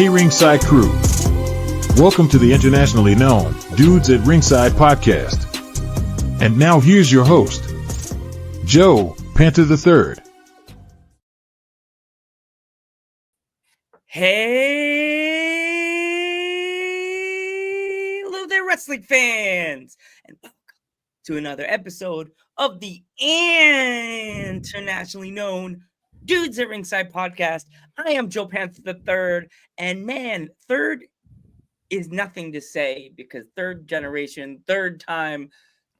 Hey Ringside crew, welcome to the internationally known Dudes at Ringside podcast. And now here's your host, Joe Panther III. Hey, hello there, wrestling fans, and welcome to another episode of the internationally known Dudes at Ringside podcast. I am Joe Panther III, and man, third is nothing to say because third generation, third time,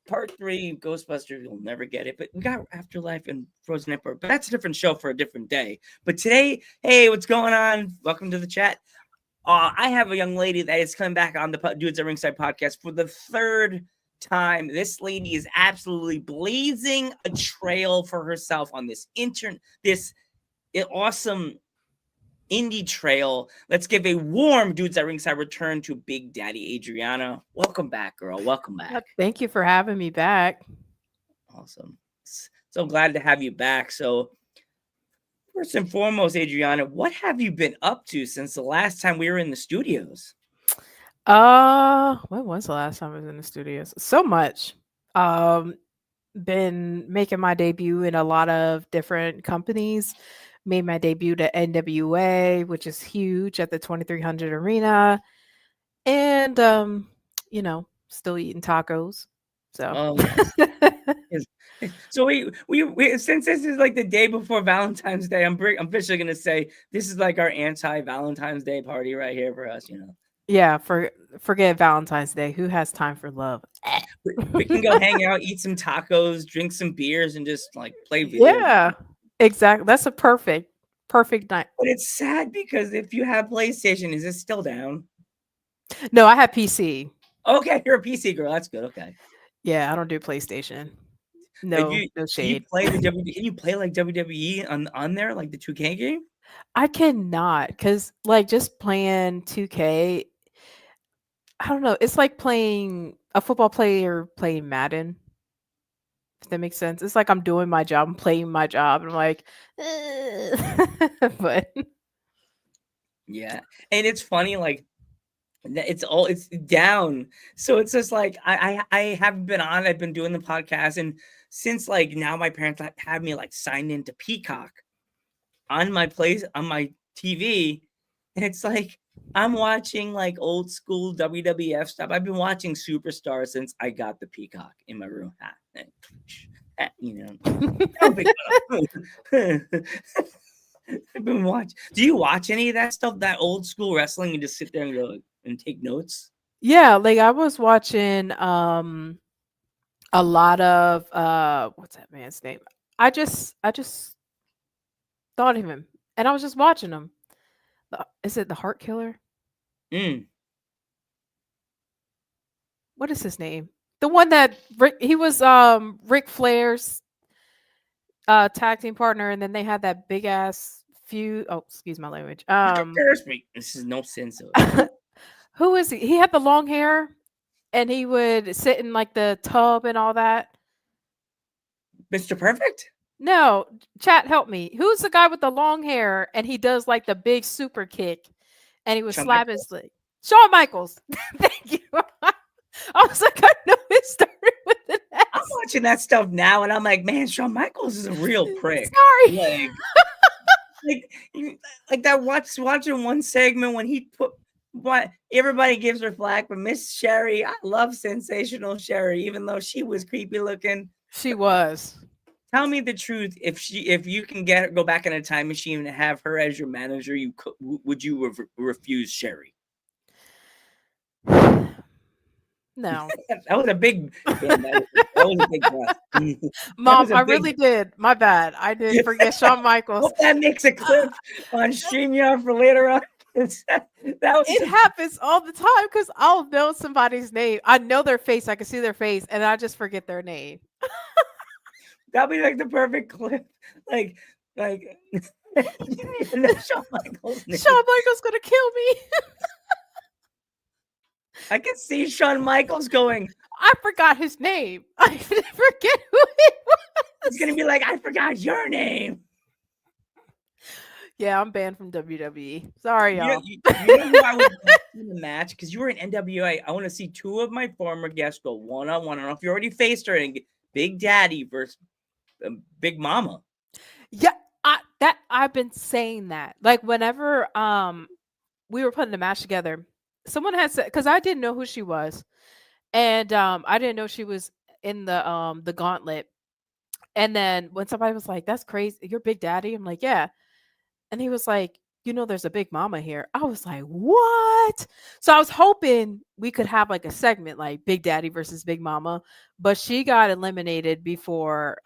part 3, Ghostbusters, you'll never get it, but we got Afterlife and Frozen Emperor, but that's a different show for a different day. But today, hey, what's going on? Welcome to the chat. I have a young lady that is coming back on the Dudes at Ringside podcast for the third time. This lady is absolutely blazing a trail for herself on this awesome indie trail. Let's give a warm Dudes at Ringside return to Big Daddy Adriana. Welcome back, girl. Welcome back. Thank you for having me back. Awesome. So glad to have you back. So first and foremost, Adriana, what have you been up to since the last time we were in the studios? When was the last time I was in the studios? So much. Been making my debut in a lot of different companies. Made my debut to NWA, which is huge, at the 2300 Arena. And still eating tacos. So So we since this is like the day before Valentine's Day, I'm officially gonna say this is like our anti-Valentine's Day party right here for us, Yeah, forget Valentine's Day. Who has time for love? We can go hang out, eat some tacos, drink some beers, and just like play video games. Yeah, exactly. That's a perfect night. But it's sad because if you have PlayStation, is it still down? No, I have PC. Okay, you're a PC girl. That's good. Okay. Yeah, I don't do PlayStation. No shade. Can you play like WWE on there, like the 2K game? I cannot, because like just playing 2K, I don't know. It's like playing a football player playing Madden. If that makes sense. It's like I'm doing my job, I'm playing my job, and I'm like, but yeah. And it's funny, like it's down. So it's just like I haven't been on. I've been doing the podcast, and since like now my parents have me like signed into Peacock on my TV, and it's like I'm watching like old school WWF stuff. I've been watching Superstar since I got the Peacock in my room. I've been watching. Do you watch any of that stuff, that old school wrestling, and just sit there and go and take notes? Yeah, like I was watching a lot of what's that man's name? I just thought of him, and I was just watching him. Is it the Heart Killer? What is his name? The one that he was Ric Flair's tag team partner, and then they had that big ass feud. Oh, excuse my language. This is no sense. Who is he? He had the long hair, and he would sit in like the tub and all that. Mr. Perfect? No, chat, help me. Who's the guy with the long hair, and he does like the big super kick, and he would slap his leg? Shawn Michaels. Thank you. I was like, I know it started with an S. I'm watching that stuff now, and I'm like, man, Shawn Michaels is a real prick. Sorry. Like that. Watching one segment when he put what everybody gives her flack, but Miss Sherry, I love Sensational Sherry, even though she was creepy looking. She was. Tell me the truth. If you can go back in a time machine and have her as your manager, would you refuse Sherry? No. That was a big. That was a big breath. Mom, I really did. My bad. I did forget Shawn Michaels. Hope that makes a clip on StreamYard for later on. It happens all the time because I'll know somebody's name. I know their face. I can see their face, and I just forget their name. That'll be like the perfect clip. Like you didn't even know Shawn Michaels' name. Shawn Michaels gonna kill me. I can see Shawn Michaels going, I forgot his name. I forget who it was. He's gonna be like, I forgot your name. Yeah, I'm banned from WWE. Sorry, You know, y'all. you know who I would love in the match because you were in NWA. I want to see two of my former guests go one on one. I don't know if you already faced her and Big Daddy versus Big Mama. Yeah, I've been saying that. Like whenever we were putting the match together, someone had said because I didn't know who she was, and I didn't know she was in the gauntlet. And then when somebody was like, "That's crazy, you're Big Daddy," I'm like, "Yeah," and he was like, "There's a Big Mama here." I was like, "What?" So I was hoping we could have like a segment like Big Daddy versus Big Mama, but she got eliminated before.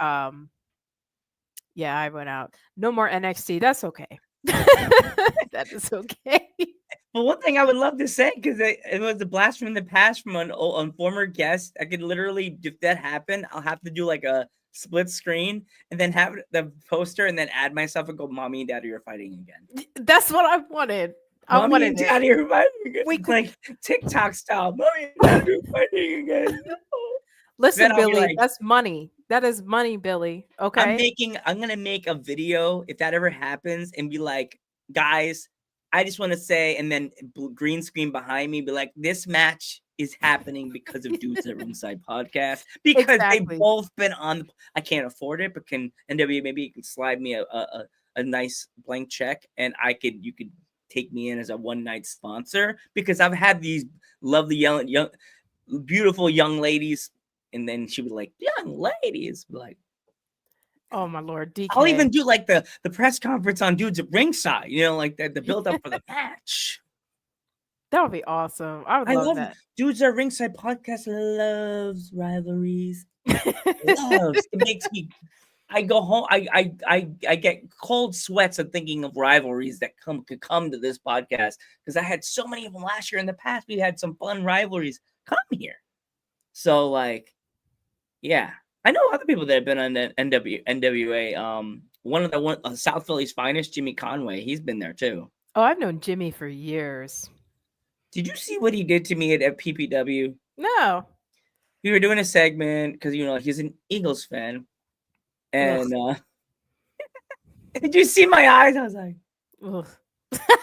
Yeah, I went out. No more NXT. That's okay. That is okay. But one thing I would love to say, because it was a blast from the past from an former guest, I could literally, if that happened, I'll have to do like a split screen and then have the poster and then add myself and go, "Mommy and Daddy are fighting again. That's what I wanted. I Mommy wanted and it. Daddy are fighting again." We could Like TikTok style. Mommy and Daddy are fighting again. Then listen, I'll be Billy. like, That's money. That is money, Billy. Okay. I'm gonna make a video if that ever happens and be like, "Guys, I just want to say," and then green screen behind me, be like, "This match is happening because of Dudes at Ringside podcast because they've Exactly. both been on. I can't afford it, but can NW maybe you can slide me a nice blank check and you could take me in as a one night sponsor because I've had these lovely young beautiful young ladies." And then she was like, "Young ladies," like, Oh my lord, I'll even DK. do like the press conference on Dudes at Ringside, like the build up for the match. That would be awesome. I would I love love that. Dudes at Ringside podcast loves rivalries. Loves. It makes me I go home. I get cold sweats of thinking of rivalries that could come to this podcast because I had so many of them last year. In the past, we had some fun rivalries come here. So like, yeah, I know other people that have been on the NWA. One of the South Philly's finest, Jimmy Conway. He's been there too. Oh, I've known Jimmy for years. Did you see what he did to me at PPW? No. We were doing a segment because he's an Eagles fan, Ugh. and did you see my eyes? I was like, Ugh.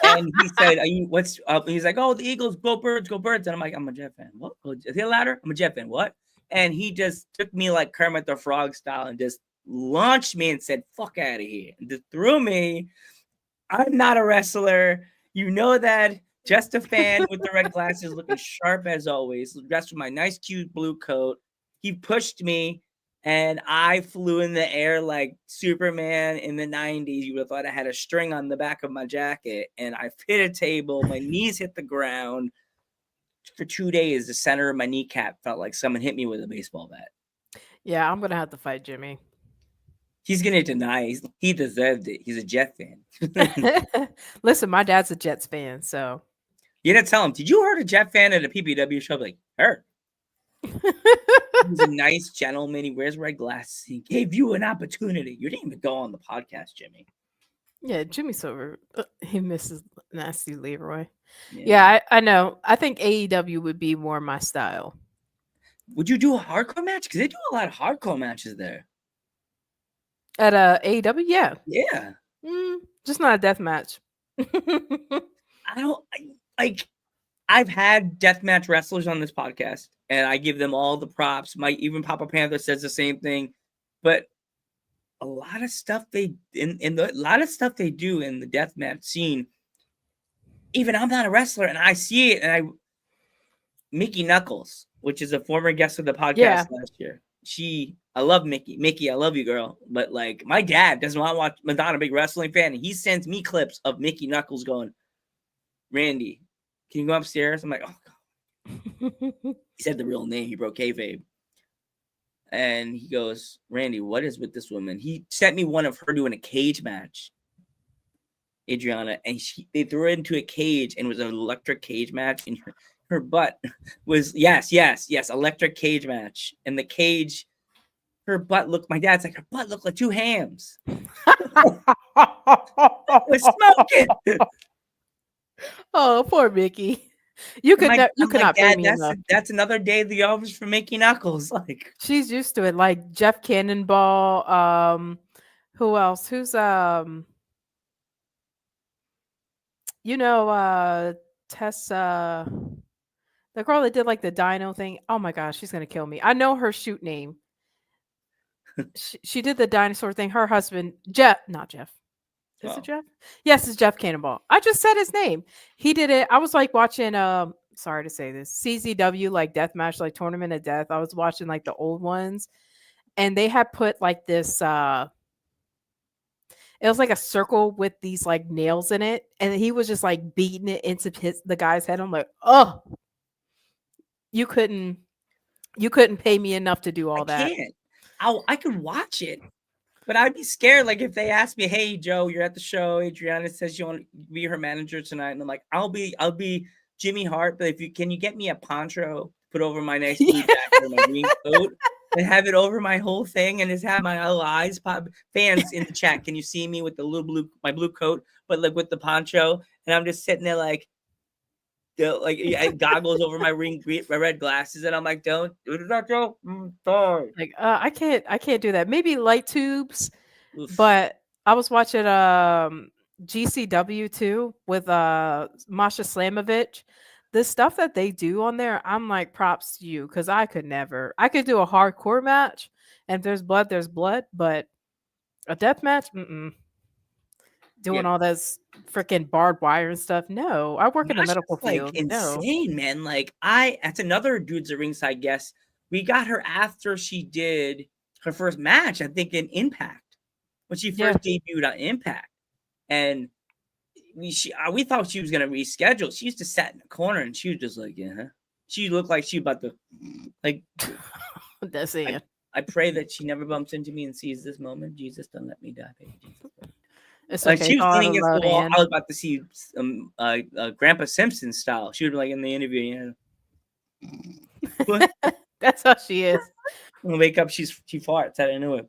and he said, "Are you? What's up?" And he's like, "Oh, the Eagles, go Birds, go Birds!" And I'm like, "I'm a Jet fan." What? Is he louder? I'm a Jet fan. What? And he just took me like Kermit the Frog style and just launched me and said, "Fuck out of here!" And just threw me. I'm not a wrestler. You know that. Just a fan with the red glasses, looking sharp as always, dressed with my nice, cute blue coat. He pushed me, and I flew in the air like Superman in the 90s. You would have thought I had a string on the back of my jacket, and I hit a table. My knees hit the ground. For 2 days, the center of my kneecap felt like someone hit me with a baseball bat. Yeah, I'm gonna have to fight Jimmy. He's going to deny he deserved it. He's a Jet fan. Listen, my dad's a Jets fan, so You didn't tell him, did you heard a Jet fan at a PPW show? Like, heard. He's a nice gentleman. He wears red glasses. He gave you an opportunity. You didn't even go on the podcast, Jimmy. yeah, Jimmy Silver. He misses Nasty Leroy. Yeah, I know. I think AEW would be more my style. Would you do a hardcore match? Because they do a lot of hardcore matches there. At AEW, yeah. Yeah. Just not a death match. I've had deathmatch wrestlers on this podcast, and I give them all the props. Even Papa Panther says the same thing, but a lot of stuff they do in the deathmatch scene. Even I'm not a wrestler, and I see it, and Mickey Knuckles, which is a former guest of the podcast last year. I love Mickey. Mickey, I love you, girl. But like, my dad doesn't want to watch Madonna, big wrestling fan, and he sends me clips of Mickey Knuckles going, "Randy, can you go upstairs?" I'm like, "Oh God." He said the real name. He broke kayfabe. And he goes, "Randy, what is with this woman?" He sent me one of her doing a cage match, Adriana, and they threw her into a cage, and it was an electric cage match, and her butt was yes, electric cage match, and the cage, her butt looked. My dad's like, her butt looked like two hams. It was smoking. Oh, poor Mickey. You could not blame me enough. That's another day at the office for Mickey Knuckles. Like, she's used to it. Like Jeff Cannonball. Who else? Who's You know, Tessa, the girl that did like the dino thing. Oh my gosh, she's gonna kill me. I know her shoot name. She did the dinosaur thing. Her husband, Jeff, not Jeff. Is it Oh, Jeff? Yes, it's Jeff Cannonball. I just said his name. He did it. I was like watching sorry to say this, CZW like deathmatch, like tournament of death. I was watching like the old ones, and they had put like this it was like a circle with these like nails in it, and he was just like beating it into the guy's head. I'm like, oh, you couldn't you couldn't pay me enough to do I all that. can't. I could watch it, but I'd be scared. Like if they asked me, "Hey Joe, you're at the show. Adriana says you want to be her manager tonight," and I'm like, "I'll be Jimmy Hart, but if you can you get me a poncho to put over my nice blue jacket or my green coat and have it over my whole thing and just have my little eyes pop." Fans in the chat, can you see me with the little my blue coat, but like with the poncho, and I'm just sitting there like. Like goggles over my my red glasses, and I'm like, "Don't do that, Joe." Sorry. Like, I can't do that. Maybe light tubes, Oof. but I was watching GCW too with Masha Slamovich. The stuff that they do on there, I'm like props to you because I could never. I could do a hardcore match, and if there's blood, but a death match, Yeah, doing all this freaking barbed wire and stuff. No, I work in the medical Masha's like field. No. insane, man. Like that's another Dudes at Ringside guest. We got her after she did her first match, I think in Impact, when she Yeah. first debuted on Impact, and we thought she was gonna reschedule. She used to sit in the corner, and she was just like, "Yeah." Huh? She looked like she about to like. That's it. I pray that she never bumps into me and sees this moment. Jesus, don't let me die, baby Jesus. It's okay. She was Call it a leaning against the love wall. hand. I was about to see Grandpa Simpson style. She would be like in the interview, What? That's how she is. When I wake up, she farts. I didn't know it.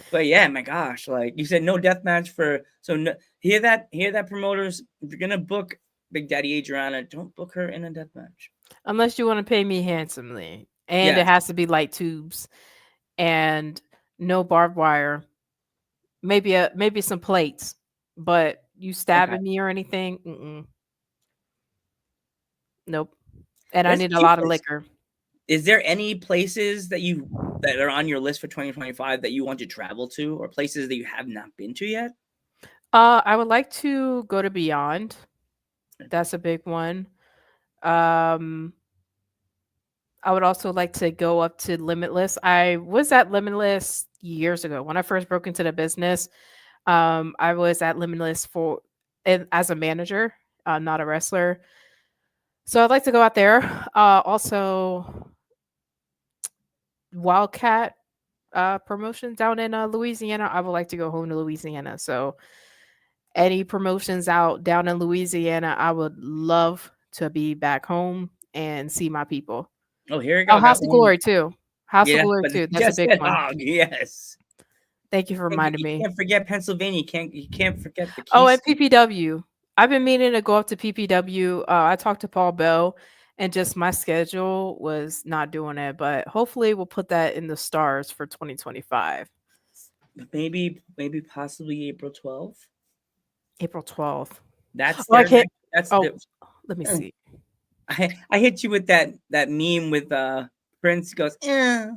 But yeah, my gosh, like you said, no death match for. So no, hear that, promoters. If you're gonna book Big Daddy Adriana, don't book her in a death match. Unless you want to pay me handsomely. And it Yes. has to be light tubes and no barbed wire. Maybe some plates. But you Okay. stabbing me or anything? Nope. And I Let's need a keep lot of this. liquor. Is there any places that are on your list for 2025 that you want to travel to, or places that you have not been to yet? I would like to go to Beyond. That's a big one. Um, I would also like to go up to Limitless. I was at Limitless years ago when I first broke into the business. I was at Limitless as a manager, not a wrestler. So I'd like to go out there. Also, Wildcat promotion down in Louisiana. I would like to go home to Louisiana. So any promotions out down in Louisiana, I would love to be back home and see my people. Oh, here we Oh, go. House Got of one. Glory too. House of Yeah, Glory but too. That's a just big said one. hog. Yes. Thank you for reminding You me. can't forget Pennsylvania. You can't forget the Oh, and Keystone. PPW. I've been meaning to go up to PPW. I talked to Paul Bell, and just my schedule was not doing it. But hopefully, we'll put that in the stars for 2025. Maybe possibly April 12th. April 12th. That's Oh, I their can't. next. That's Oh, the. let me see. I hit you with that meme with Prince goes. That's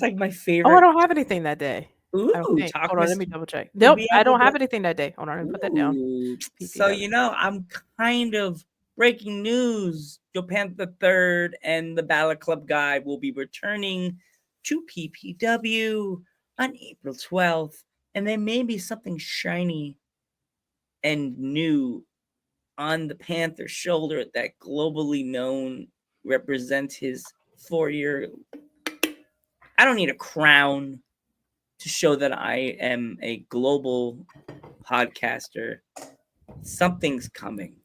like my Oh, I favorite. don't have anything that day. I don't Ooh, think. talk Hold on, let Miss. me double check. We'll Nope, be I able don't to. have anything that day. Hold on, let me put that down. Ooh. So PPW. I'm kind of breaking news. Japan the Third and the Ballet Club guy will be returning to PPW on April 12th, and there may be something shiny and new on the Panther shoulder that globally known represents his 4-year. I don't need a crown to show that I am a global podcaster. Something's coming.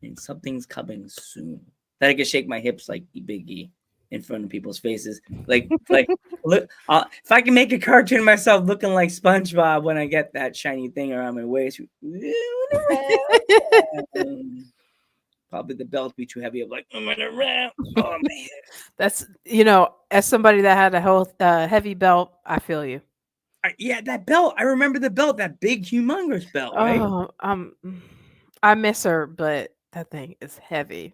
And something's coming soon. That I can shake my hips like Big E in front of people's faces. Like look, if I can make a cartoon of myself looking like SpongeBob when I get that shiny thing around my waist. Probably the belt be too heavy. I'm like, I'm gonna around. Oh man. That's as somebody that had a heavy belt, I feel you. Yeah, that belt. I remember the belt, that big, humongous belt, right? Oh, I miss her, but that thing is heavy.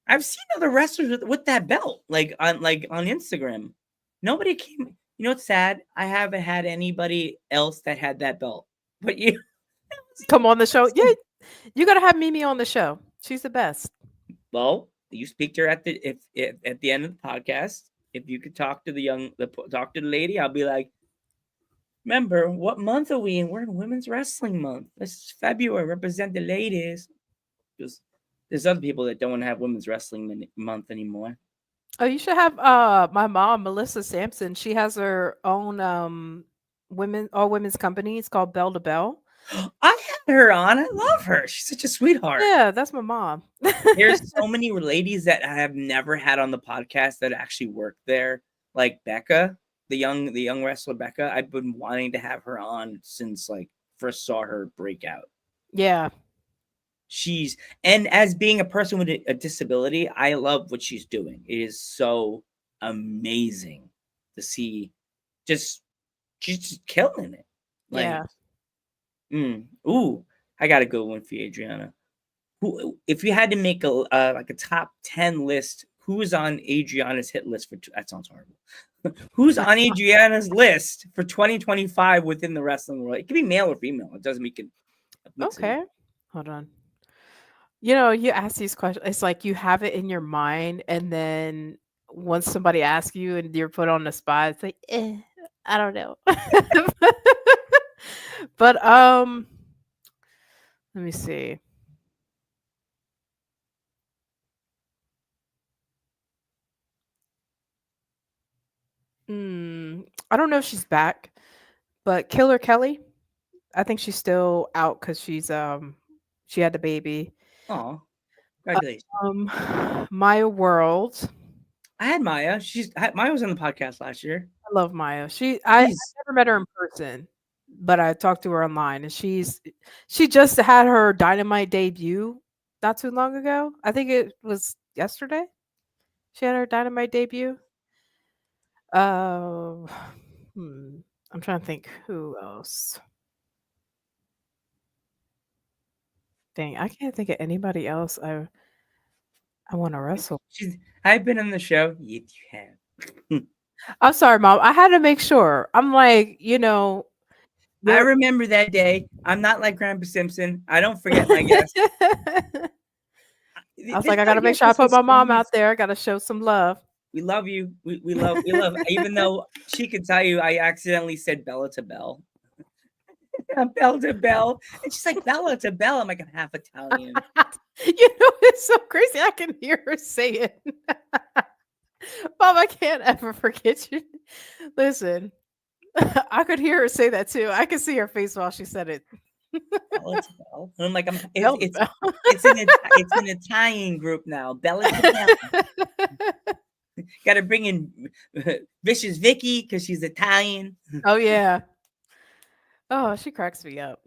I've seen other wrestlers with that belt, like on Instagram. Nobody came. You know what's sad? I haven't had anybody else that had that belt. But you Come on the show. Yeah, you gotta have Mimi on the show. She's the best. well, you speak to her at the if at the end of the podcast. If you could talk to talk to the lady, I'll be like, remember what month are we in? We're in Women's Wrestling Month. This is February. Represent the ladies. Because there's other people that don't want to have Women's Wrestling Month anymore. Oh, you should have my mom, Melissa Sampson. She has her own all women's company. It's called Bell to Bell. I had her on. I love her. She's such a sweetheart. Yeah, that's my mom. There's so many ladies that I have never had on the podcast that actually work there, like Becca, the young wrestler Becca. I've been wanting to have her on since like first saw her break out. Yeah. And as being a person with a disability, I love what she's doing. It is so amazing to see. She's just killing it. Like, yeah. Ooh, I got a good one for you, Adriana. Who, if you had to make a like a top 10 list, who's on Adriana's hit list for? That sounds horrible. Who's on Adriana's list for 2025 within the wrestling world? It can be male or female. It doesn't make it. Okay. Hold on. You know, you ask these questions. It's like you have it in your mind, and then once somebody asks you and you're put on the spot, it's like, I don't know. But let me see. I don't know if she's back, but Killer Kelly, I think she's still out because she had the baby. Oh, congratulations. Maya World. I had Maya. Maya was on the podcast last year. I love Maya. I never met her in person, but I talked to her online, and she just had her Dynamite debut not too long ago. I think it was yesterday. She had her Dynamite debut. I'm trying to think who else. Dang, I can't think of anybody else I want to wrestle. I've been on the show. Yes, you have. I'm sorry, Mom. I had to make sure. I'm like, you know. I remember that day. I'm not like Grandpa Simpson. I don't forget my guests. I was like, I gotta make sure I put my mom out there. I gotta show some love. We love you. We love. Even though she could tell you, I accidentally said Bella to Belle. Bell to Bell, and she's like Bella to Bell. I'm like, I'm half Italian. You know, it's so crazy. I can hear her say it. Mom, I can't ever forget you. Listen, I could hear her say that too. I could see her face while she said it. Bella to Bell. And I'm like, it's an Italian group now. Bella to Bell. Got to bring in Vicious Vicky because she's Italian. Oh yeah. Oh, she cracks me up.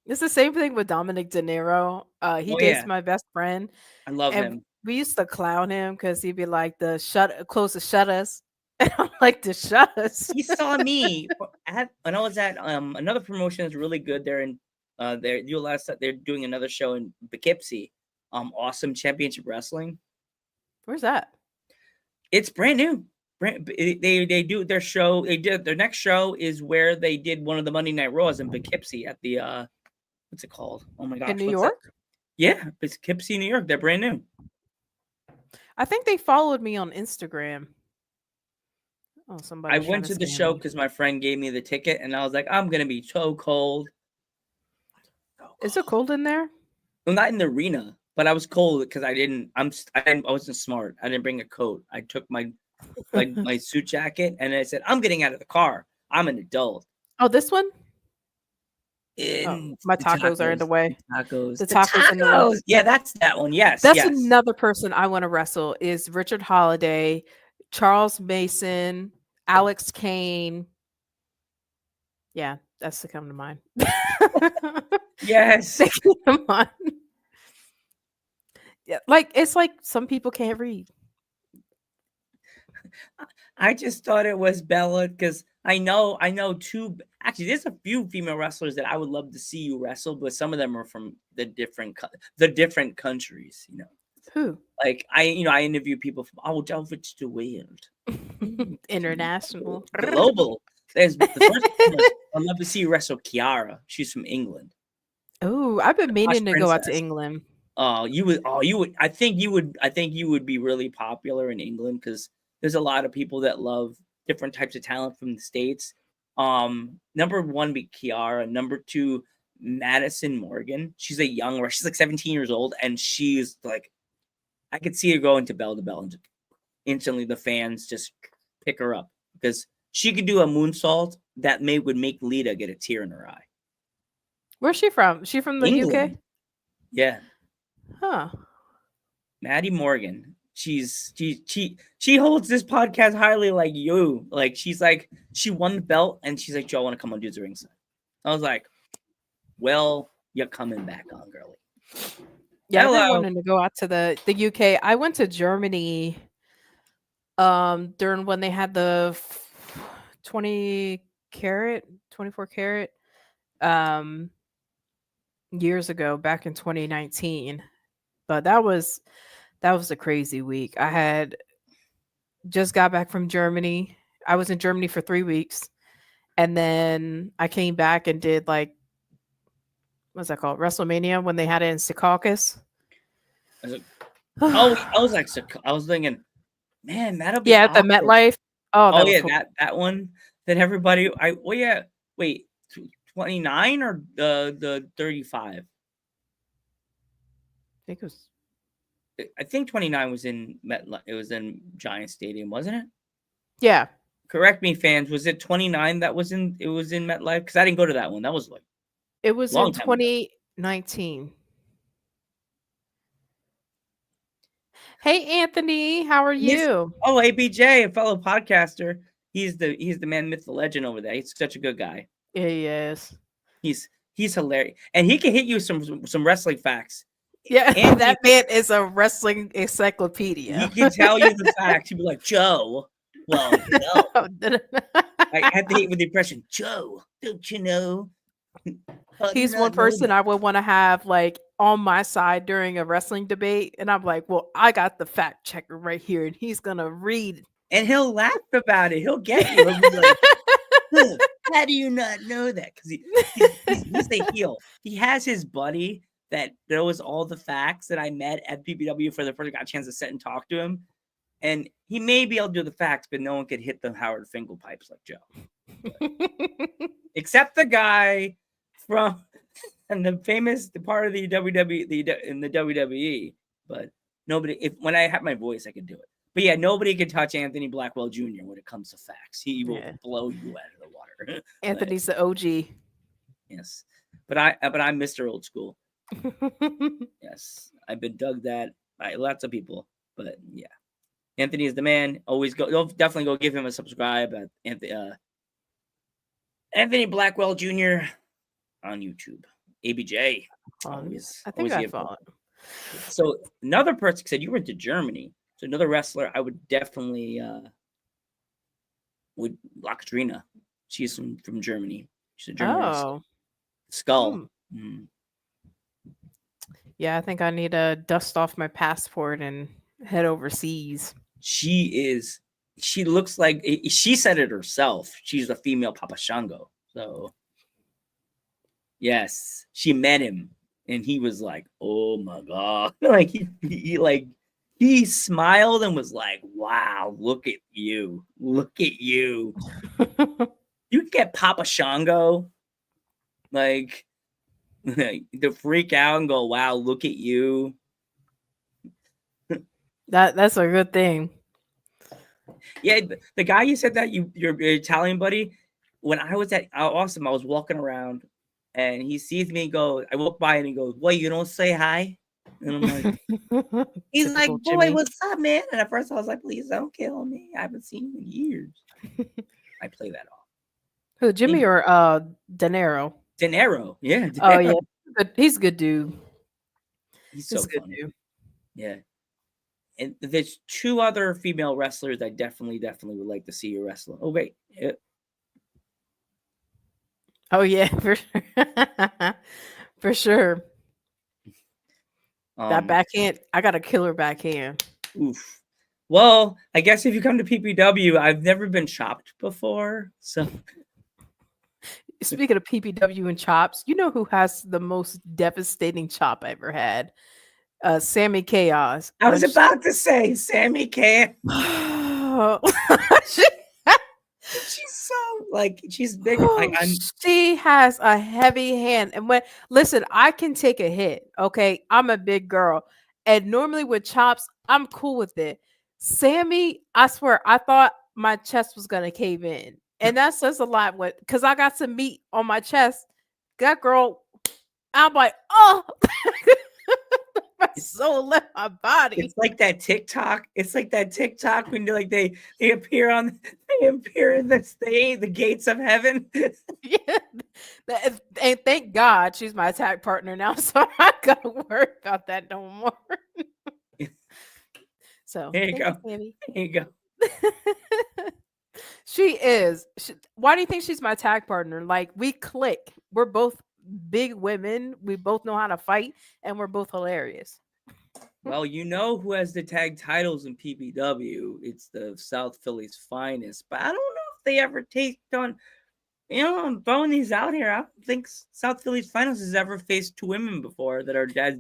It's the same thing with Dominic De Niro. He dates my best friend. I love him. We used to clown him because he'd be like, close the shutters. And I'm like, the shutters. He saw me when I was at another promotion that's really good. They're in they're doing another show in Poughkeepsie. Awesome Championship Wrestling. Where's that? It's brand new. They do their show. Their next show is where they did one of the Monday Night Raws in Poughkeepsie at the what's it called? Oh my gosh, in New York? Yeah, it's Poughkeepsie, New York. They're brand new. I think they followed me on Instagram. Oh, somebody. I went to the show because my friend gave me the ticket, and I was like, I'm gonna be so cold. Is it cold in there? Well, not in the arena, but I was cold because I wasn't smart. I didn't bring a coat. I took my suit jacket, and I said, I'm getting out of the car. I'm an adult. Oh, this one? My tacos are in the way. The tacos in the way. Yeah, that's that one. Yes. That's another person I want to wrestle is Richard Holiday, Charles Mason, Alex Kane. Yeah, that's to come to mind. Yes. Come on. Yeah, it's like some people can't read. I just thought it was Bella because I know two. Actually, there's a few female wrestlers that I would love to see you wrestle, but some of them are from the different countries. Who? Like I interview people from all over the world, International. global. There's the first one was, I'd love to see you wrestle Kiara. She's from England. Oh, I've been Posh meaning to go out to princess. England. You would. I think you would be really popular in England because there's a lot of people that love different types of talent from the States. Number one be Kiara. Number two, Madison Morgan. She's a young. She's like 17 years old, and she's like, I could see her going to bell, and instantly the fans just pick her up because she could do a moonsault that would make Lita get a tear in her eye. Where's she from? She from the England. UK? Yeah. Huh. Maddie Morgan. She holds this podcast highly like you. Like she won the belt and she's like, Joe, I want to come on Dudes at Ringside. I was like, well, you're coming back on, girly. Yeah, I've been wanting to go out to the UK. I went to Germany during when they had the 24 karat years ago, back in 2019. But that was a crazy week. I had just got back from Germany. I was in Germany for 3 weeks. And then I came back and did like, what's that called? WrestleMania when they had it in Secaucus. I was thinking, man, that'll be at the MetLife. Oh yeah, that one. Then everybody, wait, 29 or the 35? I think 29 was in MetLife. It was in Giant Stadium, wasn't it? Yeah. Correct me, fans. Was it 29 that was in? It was in MetLife because I didn't go to that one. That was like it was in 2019. Ago. Hey Anthony, how are you? ABJ, a fellow podcaster. He's the man, myth, the legend over there. He's such a good guy. Yeah, he is. He's hilarious, and he can hit you some wrestling facts. Yeah, and that man is a wrestling encyclopedia. He can tell you the facts. He'd be like, Joe. Well, no. I had to hate with the impression. Joe, don't you know? He's one person I would want to have like on my side during a wrestling debate, and I'm like, well, I got the fact checker right here, and he's gonna read, and he'll laugh about it. He'll get you. He'll be like, huh, how do you not know that? Because he's the heel. He has his buddy that knows all the facts that I met at PPW for the first got a chance to sit and talk to him. And he may be able to do the facts, but no one could hit the Howard Finkel pipes like Joe. Except the guy from and the famous part of the WWE in the WWE. But nobody, when I have my voice, I could do it. But yeah, nobody can touch Anthony Blackwell Jr. when it comes to facts. He will blow you out of the water. Anthony's the OG. Yes. But I'm Mr. Old School. Yes. I've been dug that by lots of people. But yeah. Anthony is the man. Always go. You'll definitely go give him a subscribe at Anthony Blackwell Jr. on YouTube. ABJ. Always. I think I followed. So another person said you went to Germany. So another wrestler I would definitely would Katrina. She's from Germany. She's a German wrestler. Skull. Yeah, I think I need to dust off my passport and head overseas. She looks like, she said it herself. She's a female Papa Shango. So, yes, she met him and he was like, oh my God. Like he smiled and was like, wow, look at you. Look at you. You get Papa Shango. Like, to freak out and go, wow, look at you. That's a good thing. Yeah, the guy you said that your Italian buddy, when I was at Awesome, I was walking around and he sees me and goes, I walk by and he goes, "What, you don't say hi?" And I'm like, he's like, "Boy, Jimmy. What's up, man?" And at first I was like, "Please don't kill me. I haven't seen you in years." I play that off. Who, Jimmy or De Niro? De Niro, yeah. Oh yeah, he's a good dude. He's so good dude. Yeah. And there's two other female wrestlers I definitely would like to see you wrestle. Oh wait, Oh yeah, for sure. For sure. That Um, backhand, I got a killer backhand. oof. Well, I guess if you come to PPW, I've never been chopped before, so Speaking of PPW and chops, you know who has the most devastating chop I ever had? Sammy Chaos. I was about to say Sammy can. She, She's so like she's big. I'm she has a heavy hand. And when listen, I can take a hit. Okay. I'm a big girl. And normally with chops, I'm cool with it. Sammy, I swear, I thought my chest was gonna cave in. And that says a lot with because I got some meat on my chest. That girl, I'm like, oh, my soul left my body. It's like that TikTok. It's like that TikTok when they appear on they appear in the gates of heaven. Yeah. And thank God she's my attack partner now, so I ain't gotta worry about that no more. So There you thank go. Sammy. There you go. She is. Why do you think she's my tag partner? Like we click. We're both big women. We both know how to fight, and we're both hilarious. Well, you know who has the tag titles in PPW? It's the South Philly's finest. But I don't know if they ever take on. You know, I'm throwing these out here. I don't think South Philly's finest has ever faced two women before that are as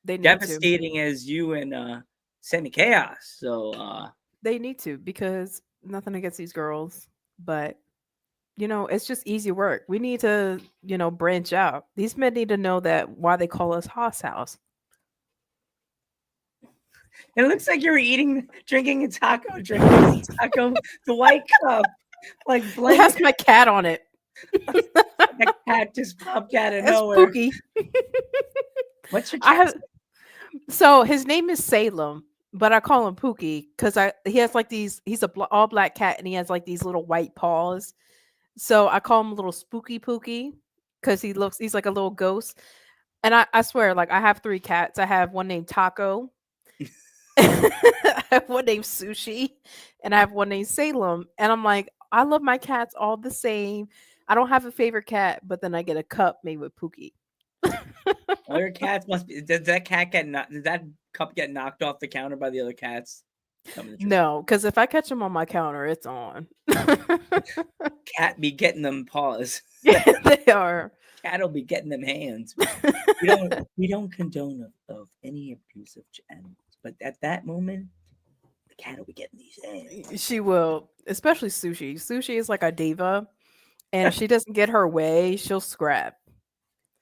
They need devastating as you and Sammy Chaos. So they need to because nothing against these girls, but it's just easy work. We need to, branch out. These men need to know that why they call us Hoss House. it looks like you're drinking a taco, the white cup, like It has my cat on it. that cat just popped out of It's nowhere. Pookie. What's your cat? So his name is Salem, but I call him Pookie because he has like these. He's all black cat, and he has like these little white paws. So I call him a little Spooky Pookie because he's like a little ghost. And I swear, like I have 3 cats. I have one named Taco. I have one named Sushi, and I have one named Salem. And I'm like, I love my cats all the same. I don't have a favorite cat, but then I get a cup made with Pookie. All your cats must be. Does that cup get knocked off the counter by the other cats? No, because if I catch them on my counter, it's on. Cat be getting them paws. Yeah, they are. Cat'll be getting them hands. We don't condone of any abuse of animals, but at that moment, the cat will be getting these hands. She will, especially Sushi. Sushi is like a diva, and if she doesn't get her way, she'll scrap.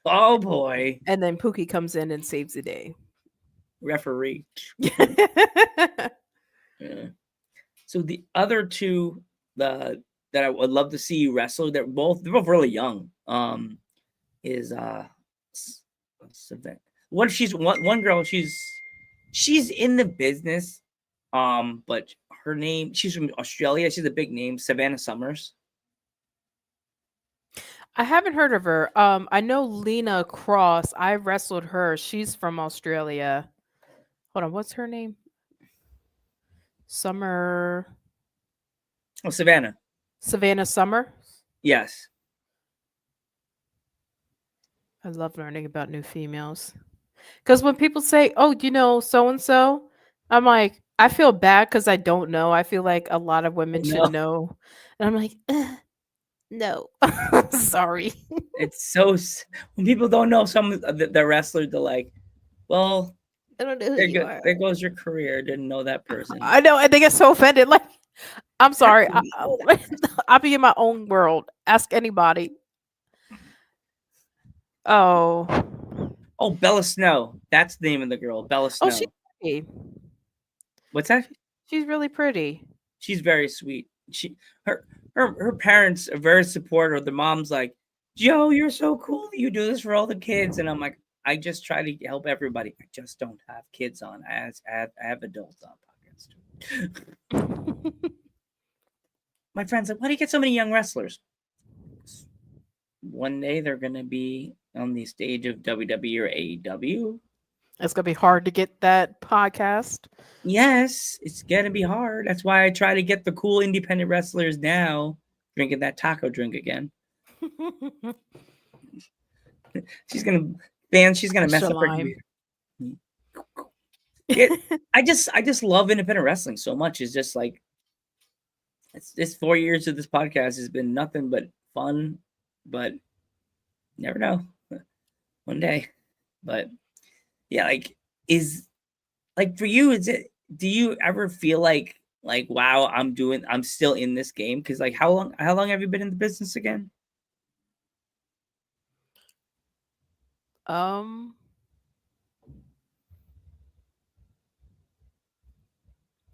Oh boy! And then Pookie comes in and saves the day. Referee. Yeah. So the other two that I would love to see you wrestle, they're both really young. Is one she's one girl, she's in the business, but her name, she's from Australia, she's a big name, Savannah Summers. I haven't heard of her. I know Lena Cross. I wrestled her. She's from Australia. Hold on, what's her name? Summer. Oh, Savannah Summer. Yes. I love learning about new females. Because when people say, oh, so and so, I'm like, I feel bad because I don't know. I feel like a lot of women should know. And I'm like, no, sorry. It's so when people don't know some of the wrestlers, they're like, well, I don't know who there goes your career. Didn't know that person. I know, and they get so offended. Like, I'm sorry. I'll be in my own world. Ask anybody. Oh, Bella Snow. That's the name of the girl, Bella Snow. Oh, she's pretty. What's that? She's really pretty. She's very sweet. Her parents are very supportive. The mom's like, Joe, you're so cool that you do this for all the kids. And I'm like, I just try to help everybody. I just don't have kids on. I have adults on podcasts. My friend's like, why do you get so many young wrestlers? One day they're going to be on the stage of WWE or AEW. It's going to be hard to get that podcast. Yes, it's going to be hard. That's why I try to get the cool independent wrestlers now drinking that taco drink again. She's gonna mess Extra up her lime. career. Yeah, I just love independent wrestling so much. It's just like it's 4 years of this podcast has been nothing but fun, but never know. One day. But yeah, like is like for you, do you ever feel like wow, I'm still in this game? Because like how long have you been in the business again? Um,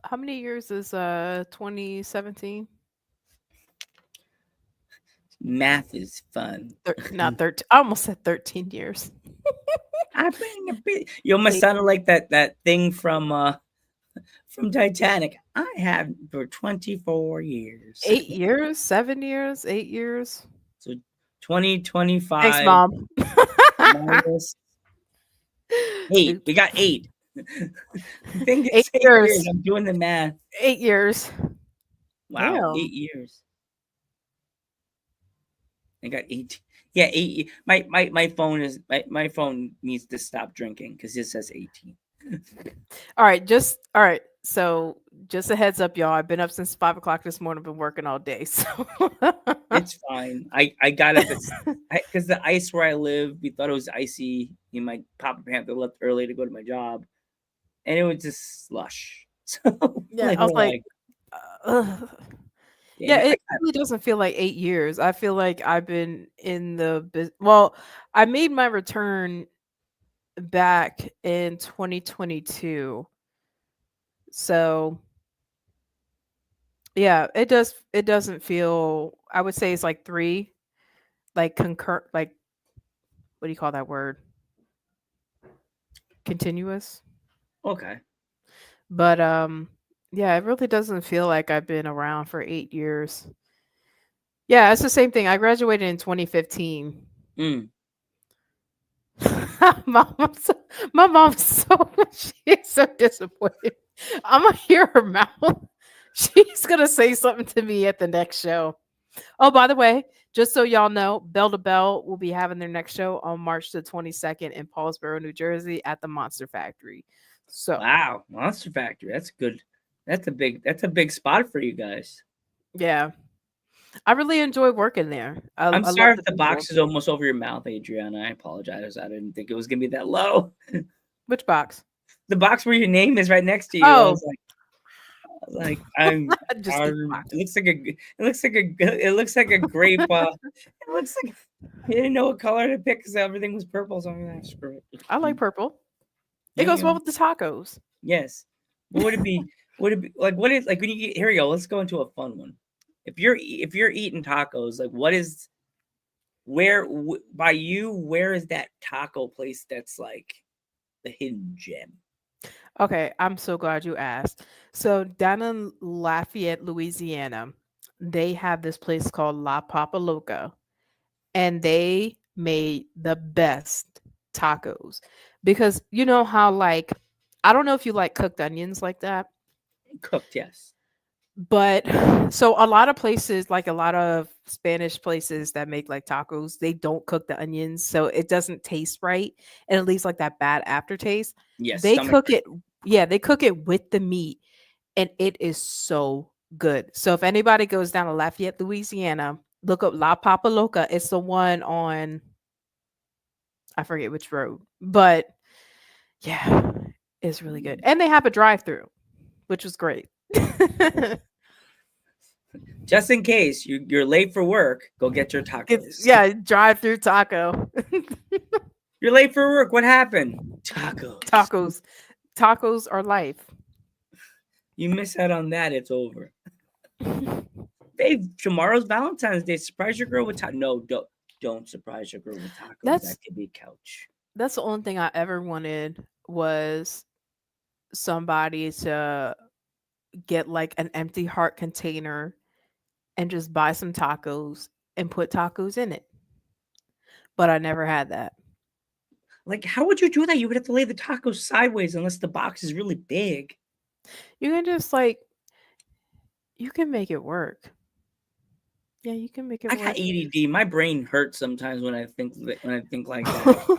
how many years is 2017? Math is fun. Not 13. I almost said 13 years. I've been a bit. You almost Eight, sounded like that thing from Titanic. I have for 24 years. 8 years, 7 years, 8 years. So Thanks, 2025 Mom. minus 8. We Oops. got 8. I think Eight it's 8 years. years. I'm doing the math. 8 years. Wow, Damn. 8 years. I got 8. Yeah, 8. My phone is my phone needs to stop drinking because it says 18. All right. So just a heads up, y'all. I've been up since 5 o'clock this morning. Been working all day. So It's fine. I got up because the ice where I live, we thought it was icy. My Papa Panther left early to go to my job, and it was just slush. So yeah, like I was we're like, like, ugh. dang Yeah, it. it really doesn't feel like 8 years. I feel like I've been in the well, I made my return back in 2022. So yeah, it doesn't feel, I would say it's like three, like concur, like what do you call that word? Continuous. Okay. But yeah, it really doesn't feel like I've been around for 8 years. Yeah, it's the same thing. I graduated in 2015. Mm. My mom's so she's so disappointed. I'm gonna hear her mouth. She's gonna say something to me at the next show. Oh, by the way, just so y'all know, Bell to Bell will be having their next show on March the 22nd in Paulsboro, New Jersey at the Monster Factory. So Wow, Monster Factory. That's good. That's a big spot for you guys. yeah, I really enjoy working there. I'm I love sorry the if the people. box is almost over your mouth, Adriana. I apologize. I didn't think it was gonna be that low. Which box? The box where your name is right next to you. I Oh, was like I'm. just eat the box. It looks like it looks like a grape. It looks like you didn't know what color to pick because everything was purple. So I'm like, screw it. I like purple. It There you goes well go. with the tacos. Yes. What would it be? Would it be like what is like when you get here we go? Let's go into a fun one. If you're eating tacos, like what is by you? Where is that taco place that's like the hidden gem? Okay, I'm so glad you asked. So down in Lafayette, Louisiana, they have this place called La Papa Loca, and they made the best tacos. Because you know how like I don't know if you like cooked onions like that, Cooked, yes. but so a lot of places, like a lot of Spanish places that make like tacos, they don't cook the onions, so it doesn't taste right, and it leaves like that bad aftertaste. Yes, They stomach. cook it, yeah, they cook it with the meat, and it is so good. So if anybody goes down to Lafayette, Louisiana, look up La Papa Loca. It's the one on, I forget which road, but yeah, it's really good. And they have a drive-through, which was great. Just in case you're late for work, go get your tacos. Yeah, drive-through taco. You're late for work. What happened? Tacos. Tacos. Tacos are life. You miss out on that, it's over. Babe, tomorrow's Valentine's Day. Surprise your girl with tacos. No, don't surprise your girl with tacos. That could be couch. That's the only thing I ever wanted was somebody to get like an empty heart container and just buy some tacos and put tacos in it. But I never had that. Like, how would you do that? You would have to lay the tacos sideways unless the box is really big. You can just like, you can make it work. Yeah, you can make it I got work. ADD. My brain hurts sometimes when I think like that.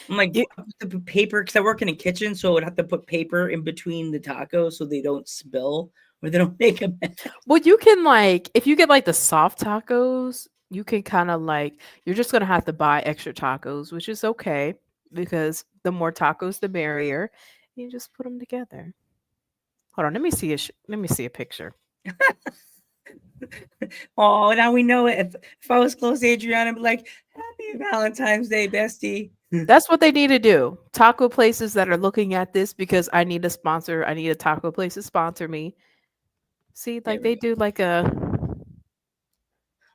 I'm like, You- I have to put paper because I work in a kitchen, so I would have to put paper in between the tacos so they don't spill or they don't make a mess. well, you can like if you get like the soft tacos, you can kind of like you're just gonna have to buy extra tacos, which is okay because the more tacos, the merrier. You just put them together. Hold on, let me see let me see a picture. Oh, now we know it. If I was close to Adriana, I'd be like, Happy Valentine's Day, bestie. That's what they need to do. Taco places that are looking at this because I need a sponsor. I need a taco place to sponsor me. See, There like we they go. do like a.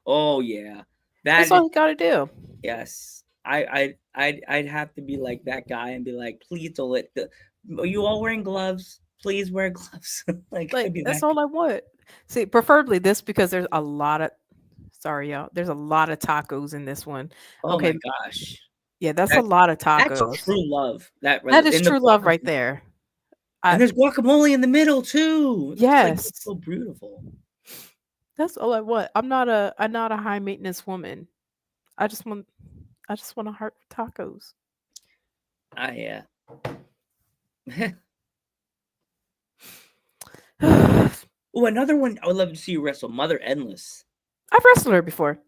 Oh yeah, That's that is all you gotta do. yes. I'd have to be like that guy and be like, please don't let the. Are you all wearing gloves? Please wear gloves. Like Like I'd be that's that. all I want. See, preferably this because there's a lot of. Sorry, y'all. There's a lot of tacos in this one. Oh Okay, my gosh, yeah, that's a that lot of that's tacos. true love. That That is in the true love right there. and I there's guacamole in the middle too. It's like yes, so beautiful. that's all I want. I'm not a high maintenance woman. I just want I just want to heart tacos. I I've Oh, another one I would love to see you wrestle, Mother Endless. wrestled her before.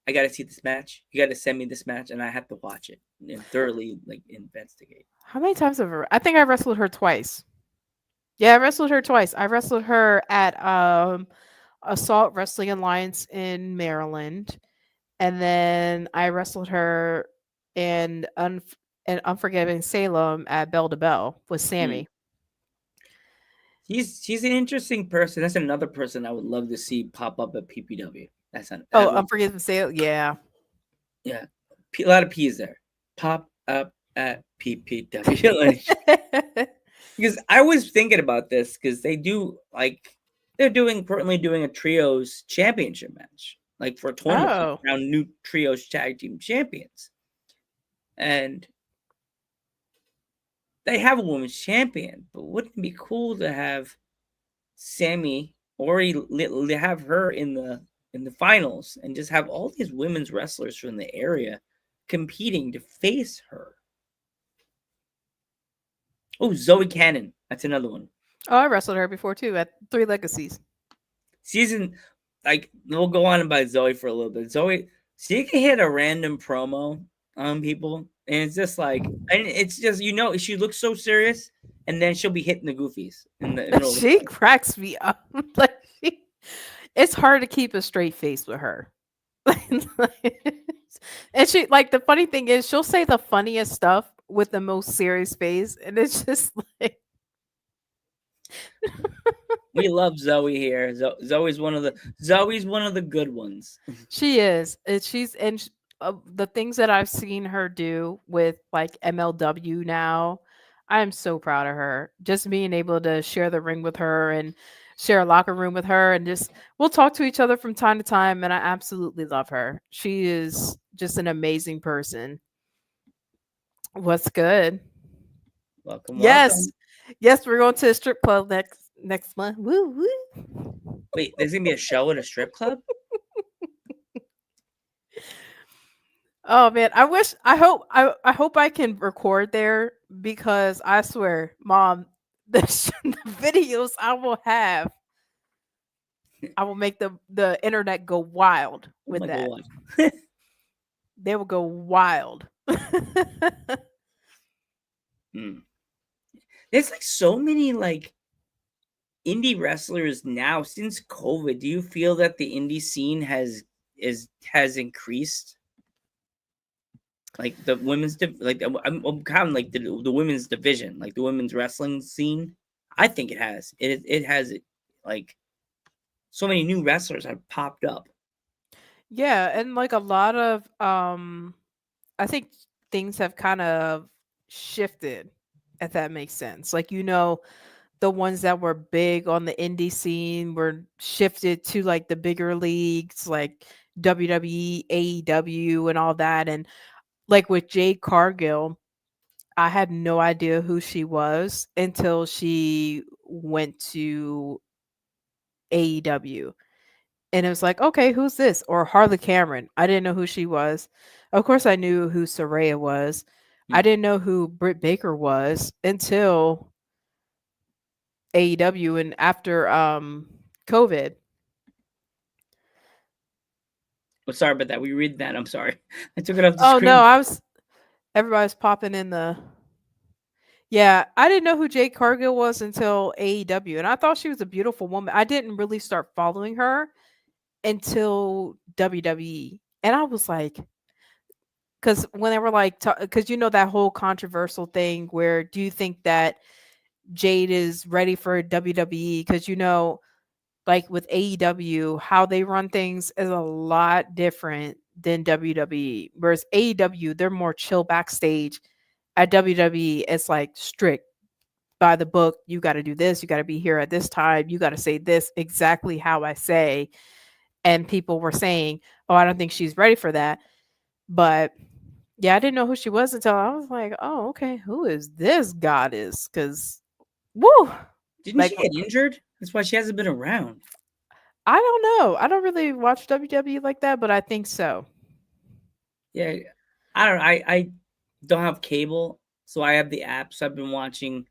I got to see this match. You got to send me this match, and I have to watch it and thoroughly like investigate. How many times have I think I wrestled her twice. Yeah, I wrestled her twice. I wrestled her at Assault Wrestling Alliance in Maryland, and then I wrestled her in Unforgiving Salem at Bell to Bell with Mm. Sammy. She's an interesting person. That's another person I would love to see pop up at PPW. That's not, Oh, that would Unforgiving Salem, yeah. yeah, a lot of P's there. Pop up at PPW. Like, because I was thinking about this because they do like they're currently doing a trios championship match, like for a tournament like, Oh, around new trios tag team champions, and they have a women's champion. But wouldn't it be cool to have Sammy already have her in the finals and just have all these women's wrestlers from the area competing to face her? Oh, Zoe Cannon, that's another one. oh, I wrestled her before too at Three Legacies. Season, like we'll go on about Zoe for a little bit. Zoe, she can hit a random promo on people, and it's just like, and it's just she looks so serious, and then she'll be hitting the goofies in the middle of the She fight. cracks me up. Like it's hard to keep a straight face with her. And she like the funny thing is she'll say the funniest stuff with the most serious face, and it's just like We love Zoe here. Zoe's one of the good ones. she is. And the things that I've seen her do with like MLW now, I am so proud of her. Just being able to share the ring with her and share a locker room with her, and just we'll talk to each other from time to time, and I absolutely love her. She is just an amazing person. What's good? Welcome, Yes. welcome. Yes, we're going to a strip club next month. Woo woo. Wait, there's gonna be a show at a strip club? Oh man, I hope I can record there because I swear, mom, the videos I will have, I will make the internet go wild Oh with my that. god. They will go wild. Hmm. There's like so many like indie wrestlers now since COVID. Do you feel that the indie scene has increased? Like the women's I'm counting like the women's division, like the women's wrestling scene. I think it has. It has like so many new wrestlers have popped up. Yeah, and like a lot of I think things have kind of shifted, if that makes sense. Like the ones that were big on the indie scene were shifted to like the bigger leagues like WWE, AEW and all that. And like with Jade Cargill, I had no idea who she was until she went to AEW. And it was like, okay, who's this? Or Harley Cameron. I didn't know who she was. Of course, I knew who Soraya was. I Hmm. didn't know who Britt Baker was until AEW and after COVID. Oh, sorry about that. We read that. I'm sorry. I took it off the Oh no, screen. I was everybody's popping in the yeah, I didn't know who Jade Cargill was until AEW, and I thought she was a beautiful woman. I didn't really start following her until WWE, and I was like, because when they were like, because you know that whole controversial thing where do you think that Jade is ready for WWE? Because you know, like with AEW, how they run things is a lot different than WWE. Whereas AEW, they're more chill backstage. At WWE, it's like strict by the book. You got to do this. You got to be here at this time. You got to say this exactly how I say. And people were saying, "Oh, I don't think she's ready for that." But yeah, I didn't know who she was until I was like, "Oh, okay, who is this goddess?" Because, woo, Didn't like she get injured? That's why she hasn't been around. I don't know. I don't really watch WWE like that, but I think so. Yeah, I don't know. I don't have cable, so I have the app. So I've been watching.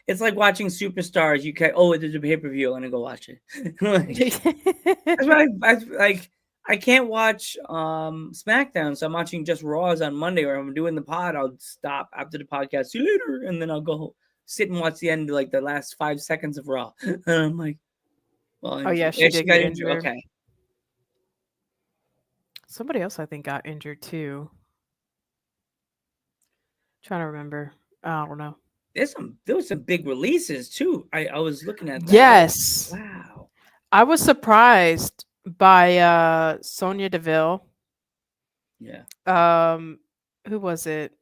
It's like watching Superstars. You can there's a pay per view. I'm gonna go watch it. Like that's why I like. I can't watch SmackDown, so I'm watching just Raws on Monday. Or I'm doing the pod. I'll stop after the podcast. See you later, and then I'll go sit and watch the end, like the last 5 seconds of Raw. And I'm like, well, Oh yeah, yeah, she she did got get injured. injured. Okay, Somebody else I think got injured too. Trying to remember. I don't know. there was some big releases too. I was looking at that. I was Yes. wow. I was surprised by Sonya Deville. Yeah. Um who was it?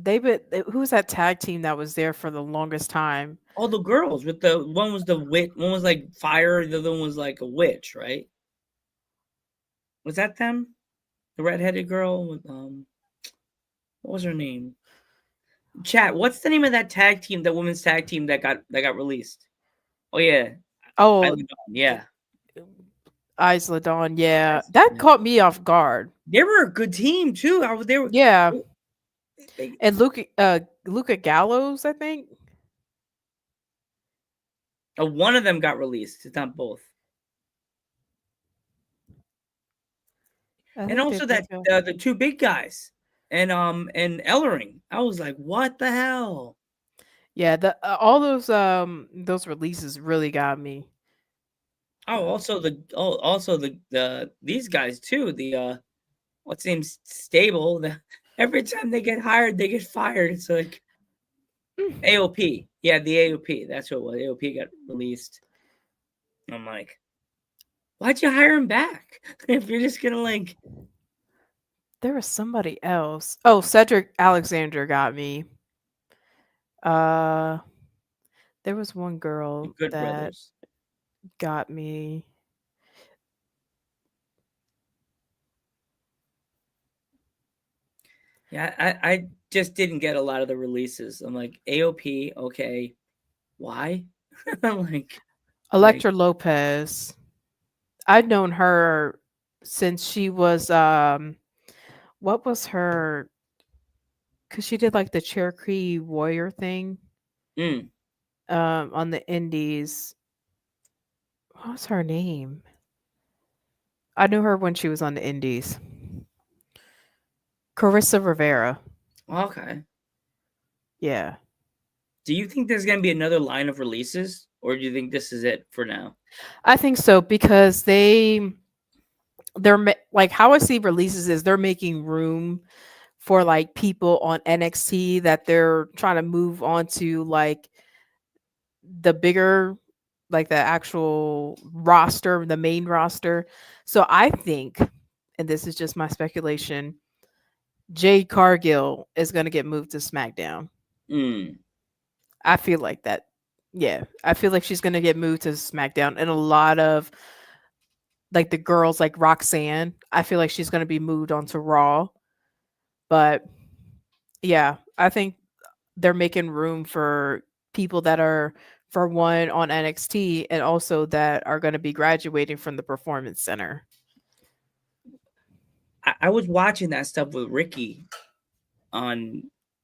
Who was that tag team that was there for the longest time? All the girls with the one was the witch, one was like fire, the other one was like a witch, right? Was that them? The redheaded girl with what was her name? Chat. What's the name of that tag team, the women's tag team that got released? Oh yeah, Oh, yeah. Isla Dawn, yeah. That caught me off guard. They were a good team too. They were. Yeah. They, And Luca Gallows, I think. one of them got released. It's not both. I And think they also that both go. the two big guys and Ellering. I was like, what the hell? Yeah, the all those releases really got me. Oh, also the these guys too. The what's name stable. Every time they get hired, they get fired. It's like Mm. AOP. Yeah, the AOP. That's what it was. AOP got released. I'm like, why'd you hire him back if you're just gonna like There was somebody else. Oh, Cedric Alexander got me. Uh there was one the girl Good that Brothers? got me. Yeah, I just didn't get a lot of the releases. I'm like AOP. Okay, why? I'm like Electra Lopez. I'd known her since she was what was her cuz she did like the Cherokee Warrior thing mm, on the indies. What was her name? I knew her when she was on the indies. Carissa Rivera. okay. Yeah. Do you think there's gonna be another line of releases, or do you think this is it for now? I think so because like how I see releases is they're making room for like people on NXT that they're trying to move on to like the bigger like the actual roster, the main roster. So I think, and this is just my speculation, Jade Cargill is going to get moved to SmackDown. Mm, I feel like that. Yeah, I feel like she's going to get moved to SmackDown, and a lot of like the girls like Roxanne, I feel like she's going to be moved onto Raw. But yeah, I think they're making room for people that are for one on NXT, and also that are going to be graduating from the Performance Center. I was watching that stuff with Ricky on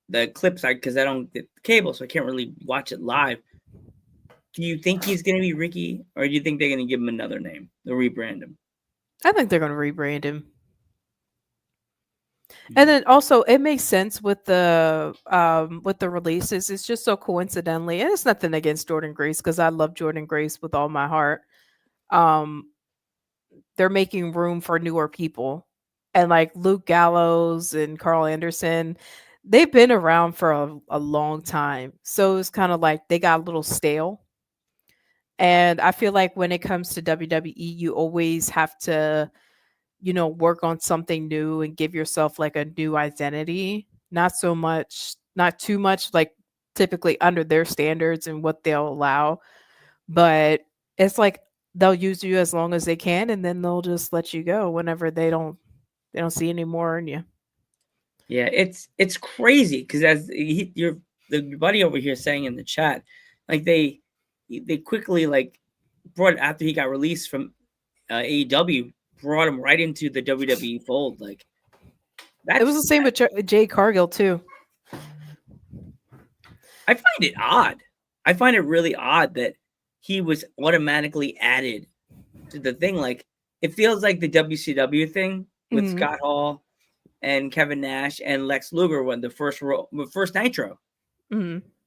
the clip side because I don't get cable, so I can't really watch it live. Do you think he's going to be Ricky, or do you think they're going to give him another name? They'll rebrand him. I think they're going to rebrand him. And then also it makes sense with the releases. It's just so coincidentally, and it's nothing against Jordan Grace because I love Jordan Grace with all my heart. They're making room for newer people. And like Luke Gallows and Carl Anderson, they've been around for a long time. So it's kind of like they got a little stale. And I feel like when it comes to WWE, you always have to, work on something new and give yourself like a new identity. Not too much like typically under their standards and what they'll allow. But it's like they'll use you as long as they can, and then they'll just let you go whenever they don't see any more in you. Yeah, it's crazy because as your buddy over here saying in the chat, like they quickly like brought after he got released from AEW, brought him right into the WWE fold. Like it was the same with Jay Cargill too. I find it odd. I find it really odd that he was automatically added to the thing. Like it feels like the WCW thing with Scott Hall and Kevin Nash and Lex Luger when the first Nitro.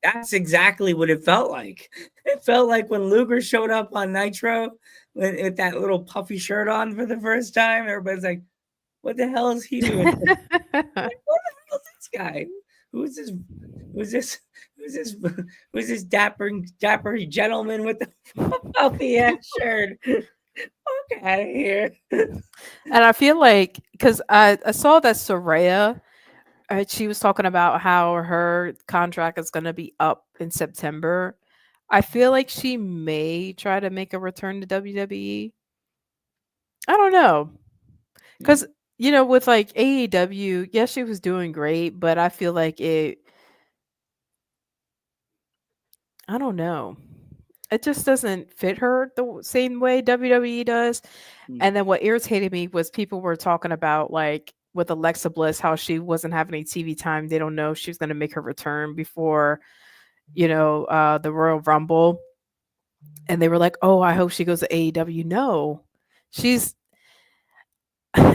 That's exactly what it felt like. It felt like when Luger showed up on Nitro with that little puffy shirt on for the first time. Everybody's like, "What the hell is he doing? Like, what the hell is this guy? Who's this dapper gentleman with the puffy ass shirt? Fuck out of here!" And I feel like because I saw that Soraya, she was talking about how her contract is going to be up in September. I feel like she may try to make a return to WWE. I don't know. Because, with like AEW, yes, she was doing great, but I feel like I don't know. It just doesn't fit her the same way WWE does. And then what irritated me was people were talking about like with Alexa Bliss, how she wasn't having any TV time. They don't know if she was going to make her return before, the Royal Rumble. And they were like, "Oh, I hope she goes to AEW." No,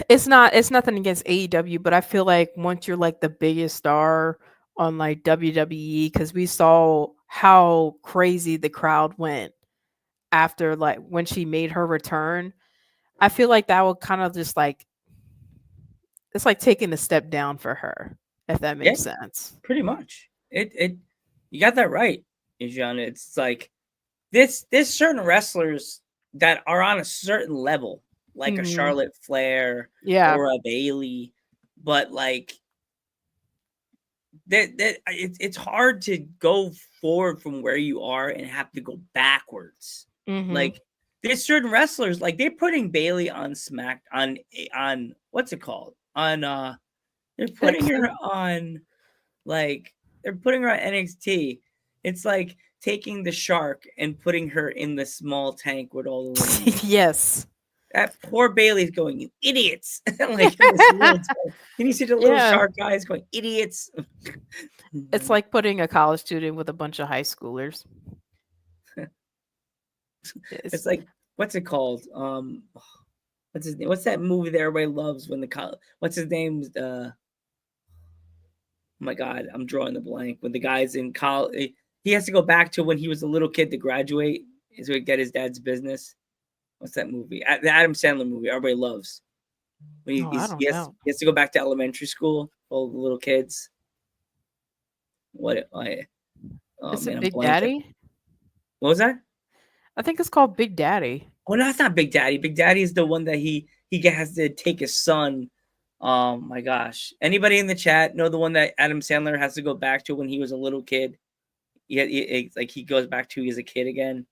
it's nothing against AEW, but I feel like once you're like the biggest star on like WWE, because we saw how crazy the crowd went after like when she made her return, I feel like that would kind of just like it's like taking a step down for her, if that makes sense. Pretty much. It you got that right, Adriana. It's like there's certain wrestlers that are on a certain level, like a Charlotte Flair or a Bayley, but like it's hard to go forward from where you are and have to go backwards. Like there's certain wrestlers, like they're putting Bayley on on what's it called? On they're putting her on they're putting her on NXT. It's like taking the shark and putting her in the small tank with all the women. Yes. That poor Bailey's going, "You idiots." Like in this little tank. Can you see the little shark guys going, "Idiots"? It's like putting a college student with a bunch of high schoolers. It's like, what's it called? What's his name? What's that movie that everybody loves when what's his name? Oh my God, I'm drawing the blank. When the guy's in college, he has to go back to when he was a little kid to graduate, so he get his dad's business. What's that movie? The Adam Sandler movie everybody loves. When he has to go back to elementary school, all the little kids. Is it Big Daddy? What was that? I think it's called Big Daddy. Oh, no, that's not Big Daddy. Big Daddy is the one that he has to take his son. Oh my gosh! Anybody in the chat know the one that Adam Sandler has to go back to when he was a little kid? He goes back to as a kid again.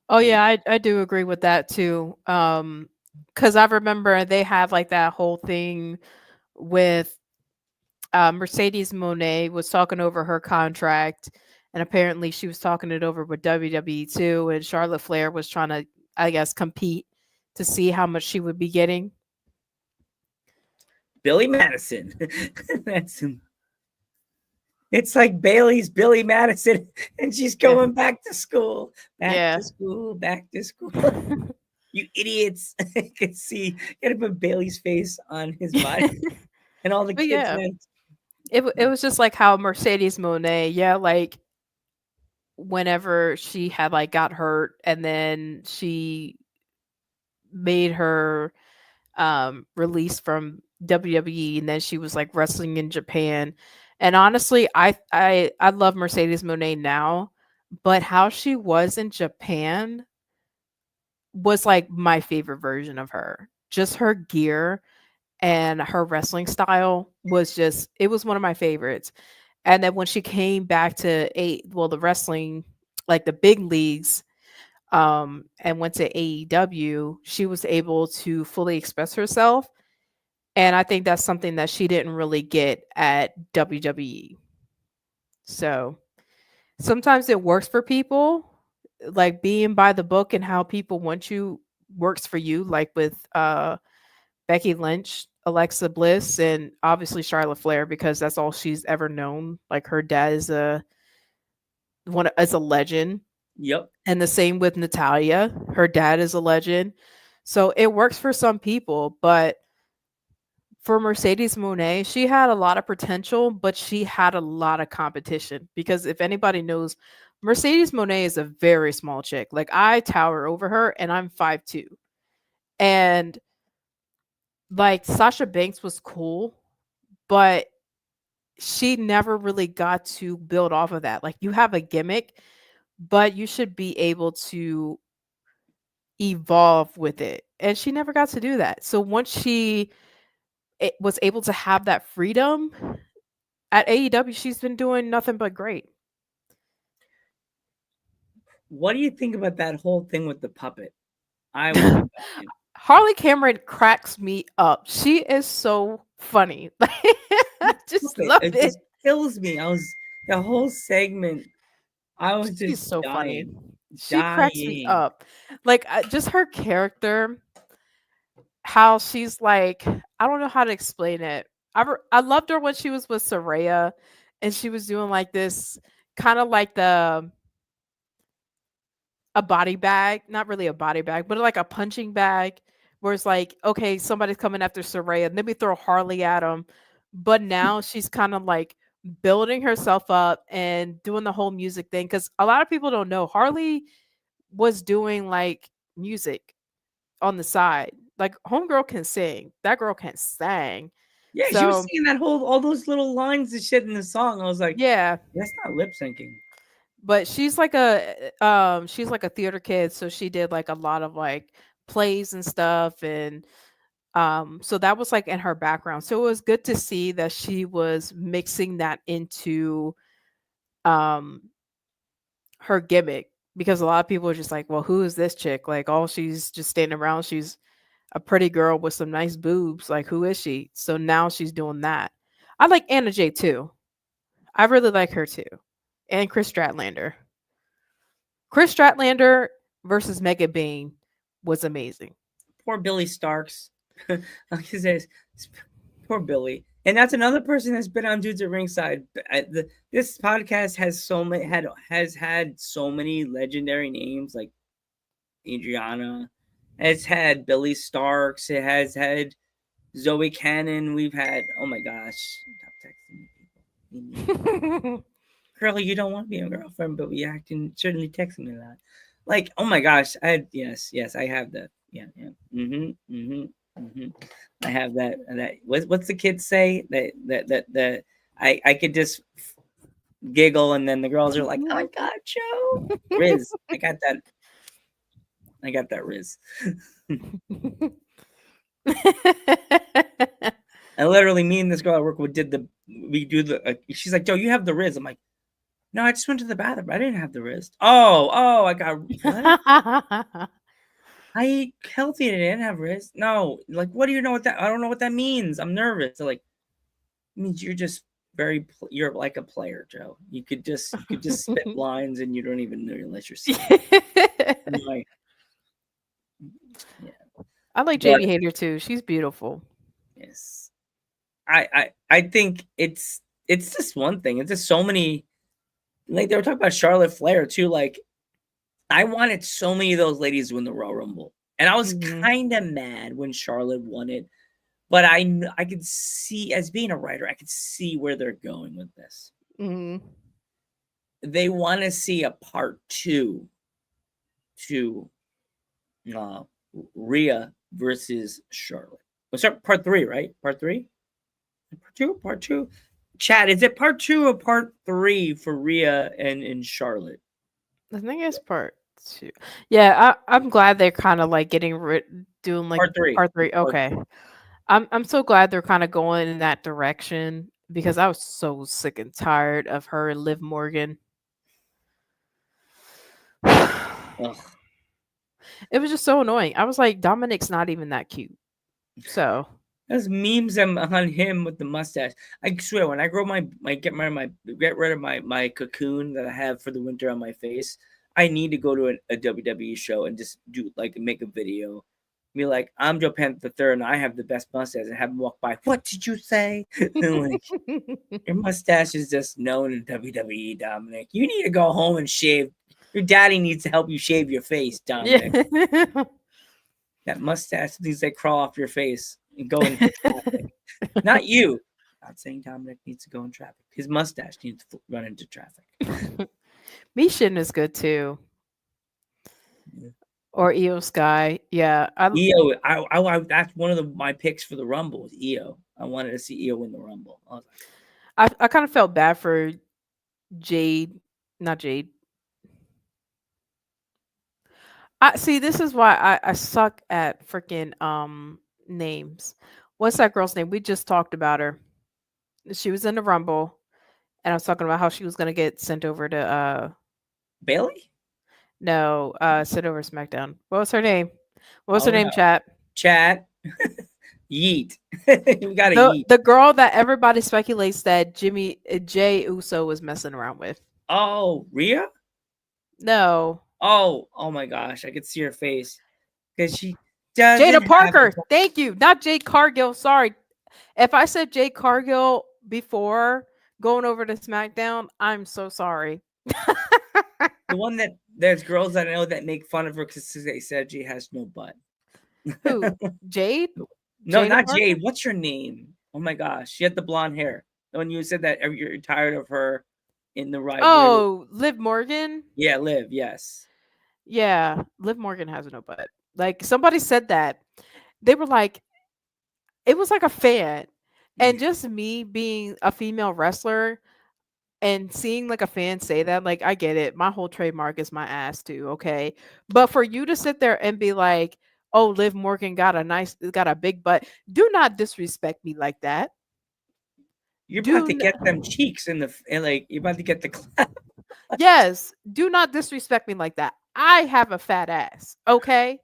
Oh yeah, I do agree with that too. Because I remember they have like that whole thing with Mercedes Moné was talking over her contract, and apparently she was talking it over with WWE too, and Charlotte Flair was trying to, I guess, compete to see how much she would be getting. Billy Madison. That's him. It's like Bailey's Billy Madison, and she's Yeah. going back to school, back Yeah. to school, back to school. You idiots! I can see. Gotta put Bailey's face on his body, and all the But kids yeah, went. it was just like how Mercedes Monet, yeah, like whenever she had like got hurt and then she made her release from WWE, and then she was like wrestling in Japan. And honestly, I love Mercedes Monet now, but how she was in Japan was like my favorite version of her. Just her gear and her wrestling style was just, it was one of my favorites. And then when she came back to the wrestling, like the big leagues, and went to AEW, she was able to fully express herself. And I think that's something that she didn't really get at WWE. So sometimes it works for people, like being by the book and how people want you works for you, like with Becky Lynch, Alexa Bliss, and obviously Charlotte Flair, because that's all she's ever known. Like her dad is a legend. Yep. And the same with Natalia. Her dad is a legend. So it works for some people, but for Mercedes Monet, she had a lot of potential, but she had a lot of competition. Because if anybody knows, Mercedes Monet is a very small chick. Like I tower over her and I'm 5'2". And like Sasha Banks was cool, but she never really got to build off of that. Like you have a gimmick, but you should be able to evolve with it. And she never got to do that. So once she was able to have that freedom at AEW, she's been doing nothing but great. What do you think about that whole thing with the puppet? I want to know. Harley Cameron cracks me up. She is so funny. I just love It it. just kills me. The whole segment. I was She's just so funny. dying. She cracks me up. Like just her character, how she's like, I don't know how to explain it. I loved her when she was with Saraya, and she was doing like this kind of like a body bag, not really a body bag, but like a punching bag, where it's like, okay, somebody's coming after Saraya, let me throw Harley at him. But now she's kind of like building herself up and doing the whole music thing, because a lot of people don't know Harley was doing like music on the side. Like homegirl can sing, that girl can sing. Yeah, she was singing that all those little lines and shit in the song. I was like, yeah, that's not lip syncing. but she's like a theater kid, so she did like a lot of like plays and stuff. And so that was like in her background, so it was good to see that she was mixing that into um her gimmick, because a lot of people are just like, well, who is this chick? Like, oh, she's just standing around, she's a pretty girl with some nice boobs, like who is she? So now she's doing that. I like Anna Jay too. I really like her too. And Chris Stratlander. Chris Stratlander versus Mega Bain was amazing. Poor Billy Starks. Like he says, poor Billy. And that's another person that's been on Dudes at Ringside. This podcast has had so many legendary names, like Adriana. It's had Billy Starks. It has had Zoe Cannon. We've had, oh my gosh, stop texting me, people. Curly, you don't want to be a girlfriend, but you can certainly text me a lot. Like, oh my gosh, yes, I have that. Yeah. I have that. What's the kids say? That I could just giggle, and then the girls are like, "Oh my god, Joe, Riz, I got that Riz." I literally, me and this girl I work with she's like, Joe, you have the Riz. I'm like, no, I just went to the bathroom. I didn't have the wrist. Oh, I got what? I eat healthy and I didn't have wrist. No, like, what do you know what that? I don't know what that means. I'm nervous. So, like, it means you're just you're like a player, Joe. You could just spit lines and you don't even realize you're saying it. Like, yeah. I like But Jamie Hayter too. She's beautiful. yes. I think it's just one thing. It's just so many, like they were talking about Charlotte Flair too. Like I wanted so many of those ladies to win the Royal Rumble. And I was kind of mad when Charlotte won it. But I could see, as being a writer, I could see where they're going with this. Mm-hmm. They want to see a part 2 to Rhea versus Charlotte. What's up? Part 3, right? Part 3? Part 2? Chad, is it part 2 or part 3 for Rhea and Charlotte? I think it's part 2. Yeah, I'm glad they're kind of like doing like Part 3. Part 3. Okay. I'm so glad they're kind of going in that direction because I was so sick and tired of her and Liv Morgan. Ugh. It was just so annoying. I was like, Dominic's not even that cute. So there's memes on him with the mustache. I swear, when I grow get rid of my cocoon that I have for the winter on my face, I need to go to a WWE show and just do like make a video. Be like, I'm Joe Panther III and I have the best mustache, and have him walk by. What did you say? Like, your mustache is just known in WWE, Dominic. You need to go home and shave. Your daddy needs to help you shave your face, Dominic. Yeah. That mustache needs to crawl off your face and go into traffic. Not you. Not saying Dominic needs to go in traffic. His mustache needs to run into traffic. Mishin is good too. Yeah. Or Io Sky. Yeah. Io, I that's one of my picks for the Rumble was Io. I wanted to see Io win the Rumble. I kind of felt bad for Jade. Not Jade. See, this is why I suck at freaking names. What's that girl's name? We just talked about her. She was in the Rumble, and I was talking about how she was gonna get sent over to Bailey? No, sent over to SmackDown. What was her name? What was her name, Chat? Chat. Yeet. We got a yeet. The girl that everybody speculates that Jay Uso was messing around with. Oh, Rhea? No. Oh my gosh, I could see her face because she Jada Parker. Thank you, not Jade Cargill. Sorry, if I said Jade Cargill before going over to SmackDown, I'm so sorry. The one that there's girls that I know that make fun of her because they said she has no butt. Who? Jade? No, Jada not Parker? Jade. What's your name? Oh my gosh, she had the blonde hair. When you said that you're tired of her in the rivalry. Oh, Liv Morgan? Yeah, Liv, yes. Yeah, Liv Morgan has no butt. Like somebody said that. They were like, it was like a fan. And just me being a female wrestler and seeing like a fan say that, like, I get it. My whole trademark is my ass too, okay? But for you to sit there and be like, oh, Liv Morgan got a big butt. Do not disrespect me like that. You're about to get them cheeks and like you're about to get the clap. Yes, do not disrespect me like that. I have a fat ass, okay?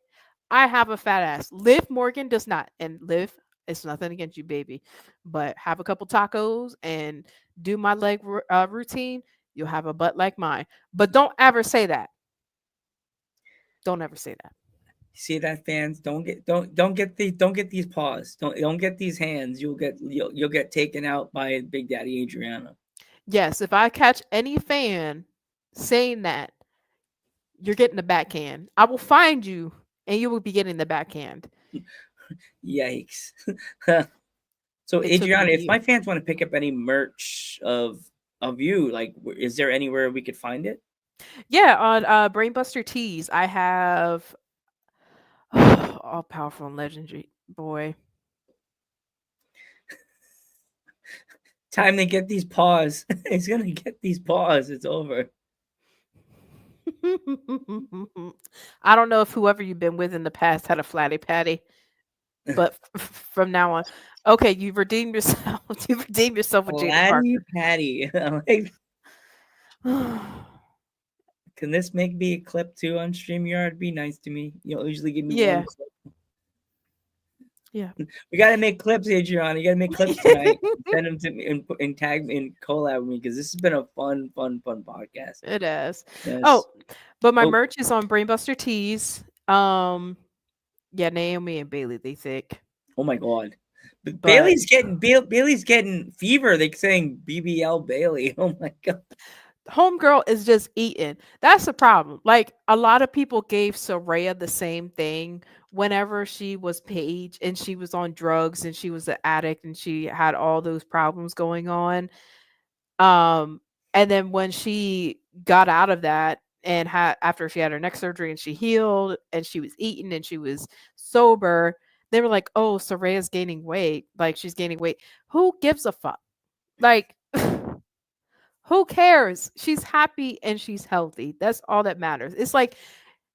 I have a fat ass. Liv Morgan does not. And Liv, it's nothing against you, baby, but have a couple tacos and do my leg routine. You'll have a butt like mine. But don't ever say that. Don't ever say that. See that, fans? Don't get these paws. Don't get these hands. You'll get taken out by Big Daddy Adriana. Yes, if I catch any fan saying that, you're getting the backhand. I will find you, and you will be getting the backhand. Yikes! So, Adriana, if my fans want to pick up any merch of you, like, is there anywhere we could find it? Yeah, on Brainbuster Tees, I have all powerful and legendary boy. Time to get these paws. He's gonna get these paws. It's over. I don't know if whoever you've been with in the past had a flatty patty, but from now on, okay, you've redeemed yourself. You've redeemed yourself with Jada Parker. Patty. Can this make me a clip too on StreamYard? Be nice to me. You'll usually give me one clip. Yeah. We gotta make clips, Adriana. You gotta make clips tonight. Send them to me and tag me and collab with me because this has been a fun podcast. It is. Oh, Yes. but my Oh, merch is on Brainbuster Tees. Yeah, Naomi and Bailey, they thick. oh my God. But But Bailey's getting fever. They're saying BBL Bailey. Oh my God. homegirl is just eating. That's the problem. Like a lot of people gave Soraya the same thing whenever she was Paige and she was on drugs and she was an addict and she had all those problems going on. Um, and then when she got out of that and had after she had her neck surgery and she healed and she was eating and she was sober, they were like, "Oh, Soraya's gaining weight. Like she's gaining weight. Who gives a fuck? Like who cares? She's happy and she's healthy. That's all that matters." It's like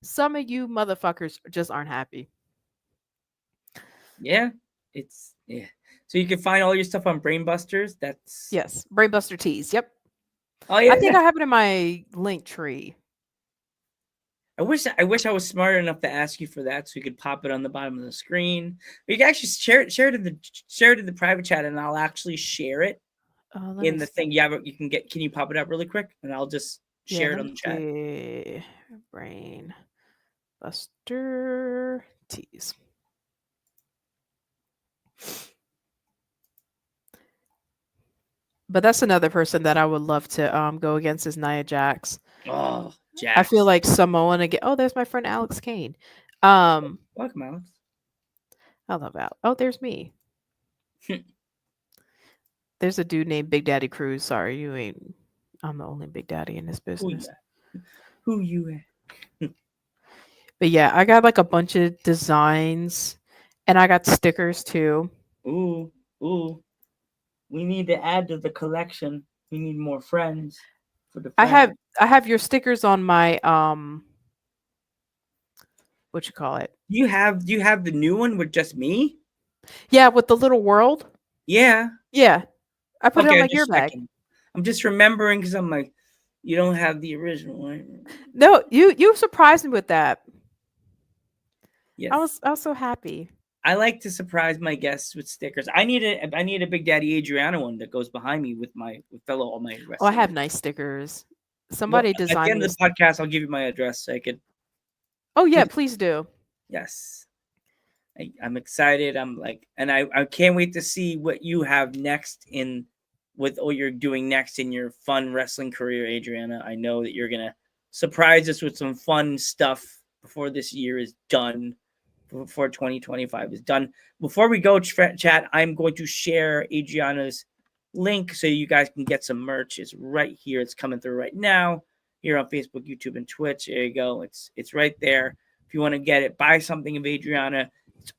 some of you motherfuckers just aren't happy. Yeah. It's yeah. So you can find all your stuff on Brainbusters. That's Yes, Brainbuster teas. Yep. oh I yeah, think yeah. I have it in my link tree. I wish I was smart enough to ask you for that so you could pop it on the bottom of the screen. But you can actually share it in the private chat and I'll actually share it Let me in the thing. see. Can you pop it up really quick and I'll just Yeah, share it let on me the chat. see. Brain Buster teas. But that's another person that I would love to go against is Nia Jax. Oh, I feel Jax. like Samoan again. Oh, there's my friend Alex Kane. Um, Welcome, Alex. I love Al. Oh, there's me. There's a dude named Big Daddy Cruz. Sorry, you ain't. I'm the only Big Daddy in this Who you business. at? Who you at? But yeah, I got like a bunch of designs, and I got stickers too. Ooh, ooh. We need to add to the collection. We need more friends for the I fam. have I have your stickers on my what you call it? Do you have the new one with just me? Yeah, with the little world. Yeah. Yeah, I put it on Okay, my I'm gear just bag. checking. I'm just remembering because I'm like, you don't have the original one. No, you surprised me with that. Yes. I was so happy. I like to surprise my guests with stickers. I need a Big Daddy Adriana one that goes behind me with all my Oh, I wrestling. have nice stickers. Well, Somebody at the designed end me a of the podcast, I'll give you my address so I could. Oh yeah, please do. Yes. I'm excited. I'm like, and I can't wait to see what you have next in with what you're doing next in your fun wrestling career, Adriana. I know that you're gonna surprise us with some fun stuff before this year is done, before 2025 is done. Before we go, chat, I'm going to share Adriana's link so you guys can get some merch. It's right here. It's coming through right now here on Facebook, YouTube, and Twitch. There you go. It's right there. If you want to get it, buy something of Adriana.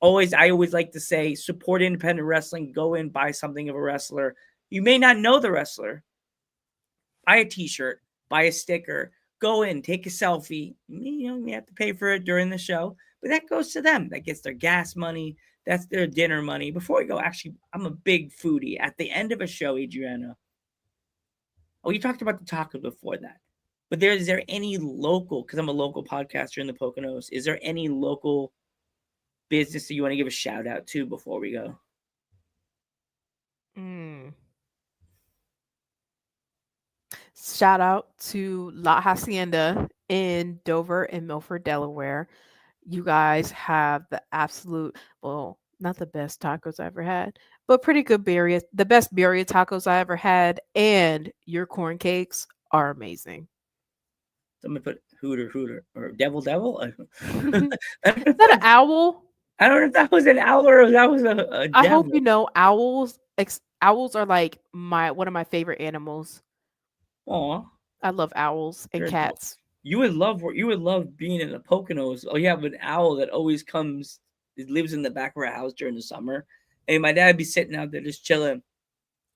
I always like to say, support independent wrestling. Go in, buy something of a wrestler. You may not know the wrestler. Buy a T-shirt, buy a sticker. Go in, take a selfie. You have to pay for it during the show, but that goes to them. That gets their gas money. That's their dinner money. Before we go, actually, I'm a big foodie. At the end of a show, Adriana. Oh, you talked about the tacos before that. But is there any local? Because I'm a local podcaster in the Poconos. Is there any local business that you want to give a shout out to before we go? Mm. Shout out to La Hacienda in Dover and Milford, Delaware. You guys have the absolute, well, not the best tacos I ever had, but pretty good birria. The best birria tacos I ever had, and your corn cakes are amazing. Somebody put Hooter or Devil. Is that an owl? I don't know if that was an owl or if that was a I hope devil. you know owls. Owls are like one of my favorite animals. Aw, I love owls and they're adorable. cats. You would love being in the Poconos. Oh, you have an owl that always comes. It lives in the back of our house during the summer, and my dad be sitting out there just chilling,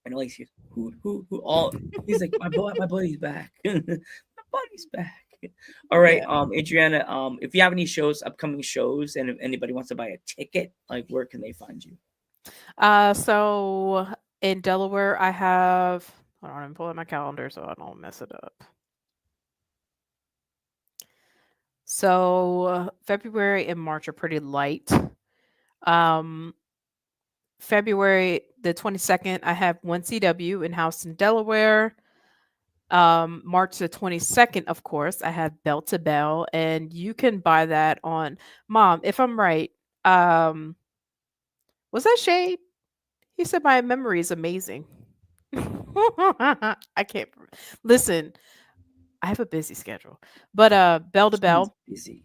and always hears who all. He's like, my buddy's back. My buddy's back. All right, Yeah. Adriana, if you have any upcoming shows, and if anybody wants to buy a ticket, like where can they find you? So in Delaware, I have. Hold on, I'm pulling my calendar so I don't mess it up. So February and March are pretty light. Um, February the 22nd, I have one CW in Houston, Delaware. March the 22nd, of course, I have Bell to Bell, and you can buy that on Mom, if I'm right. Um, was that Shade? He said my memory is amazing. I can't listen. I have a busy schedule. But Bell to She's Bell busy.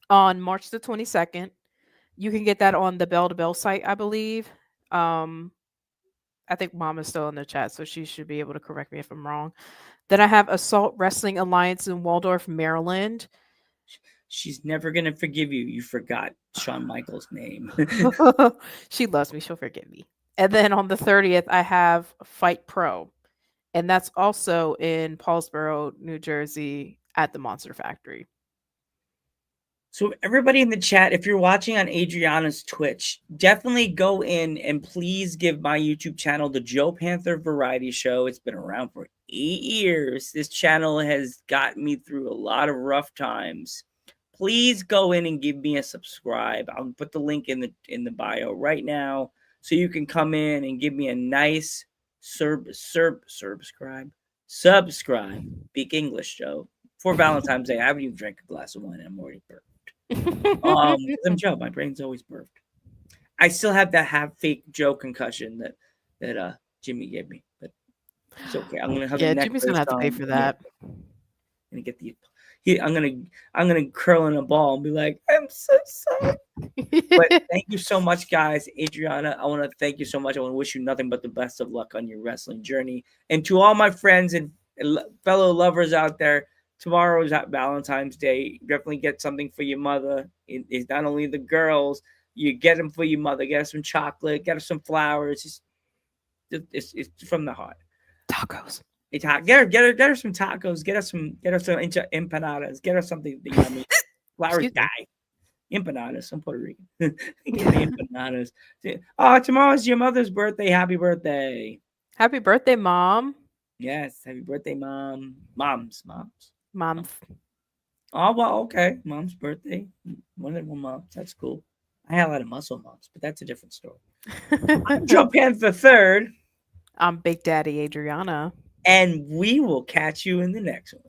on March the 22nd. You can get that on the Bell to Bell site, I believe. Um, I think Mom is still in the chat, so she should be able to correct me if I'm wrong. Then I have Assault Wrestling Alliance in Waldorf, Maryland. She's never gonna forgive you. You forgot Shawn Michaels' name. She loves me. She'll forgive me. And then on the 30th, I have Fight Pro. And that's also in Paulsboro, New Jersey at the Monster Factory. So everybody in the chat, if you're watching on Adriana's Twitch, definitely go in and please give my YouTube channel the Joe Panther Variety Show. It's been around for 8 years. This channel has gotten me through a lot of rough times. Please go in and give me a subscribe. I'll put the link in the bio right now so you can come in and give me a nice subscribe. Speak English, Joe. For Valentine's Day, I haven't even drank a glass of wine and I'm already burnt. I'm Joe. My brain's always burped. I still have that half fake Joe concussion that Jimmy gave me, but it's okay. I'm gonna have the necklace. Jimmy's gonna have to pay for that. Gonna get I'm gonna curl in a ball and be like, I'm so sorry. But thank you so much, guys. Adriana, I want to thank you so much. I want to wish you nothing but the best of luck on your wrestling journey. And to all my friends and fellow lovers out there, tomorrow is Valentine's Day. Definitely get something for your mother. It's not only the girls. You get them for your mother. Get her some chocolate. Get her some flowers. It's from the heart. Tacos. Get her some tacos. Get her some empanadas. Get her something. You know what I mean? Flowers die. Empanadas. I'm Puerto Rican. Get the empanadas. Oh, tomorrow's your mother's birthday. Happy birthday. Happy birthday, Mom. Yes. Happy birthday, Mom. Moms. Oh, well, okay. Mom's birthday. One moms. That's cool. I had a lot of muscle moms, but that's a different story. I'm Joe Panther III. I'm Big Daddy Adriana. And we will catch you in the next one.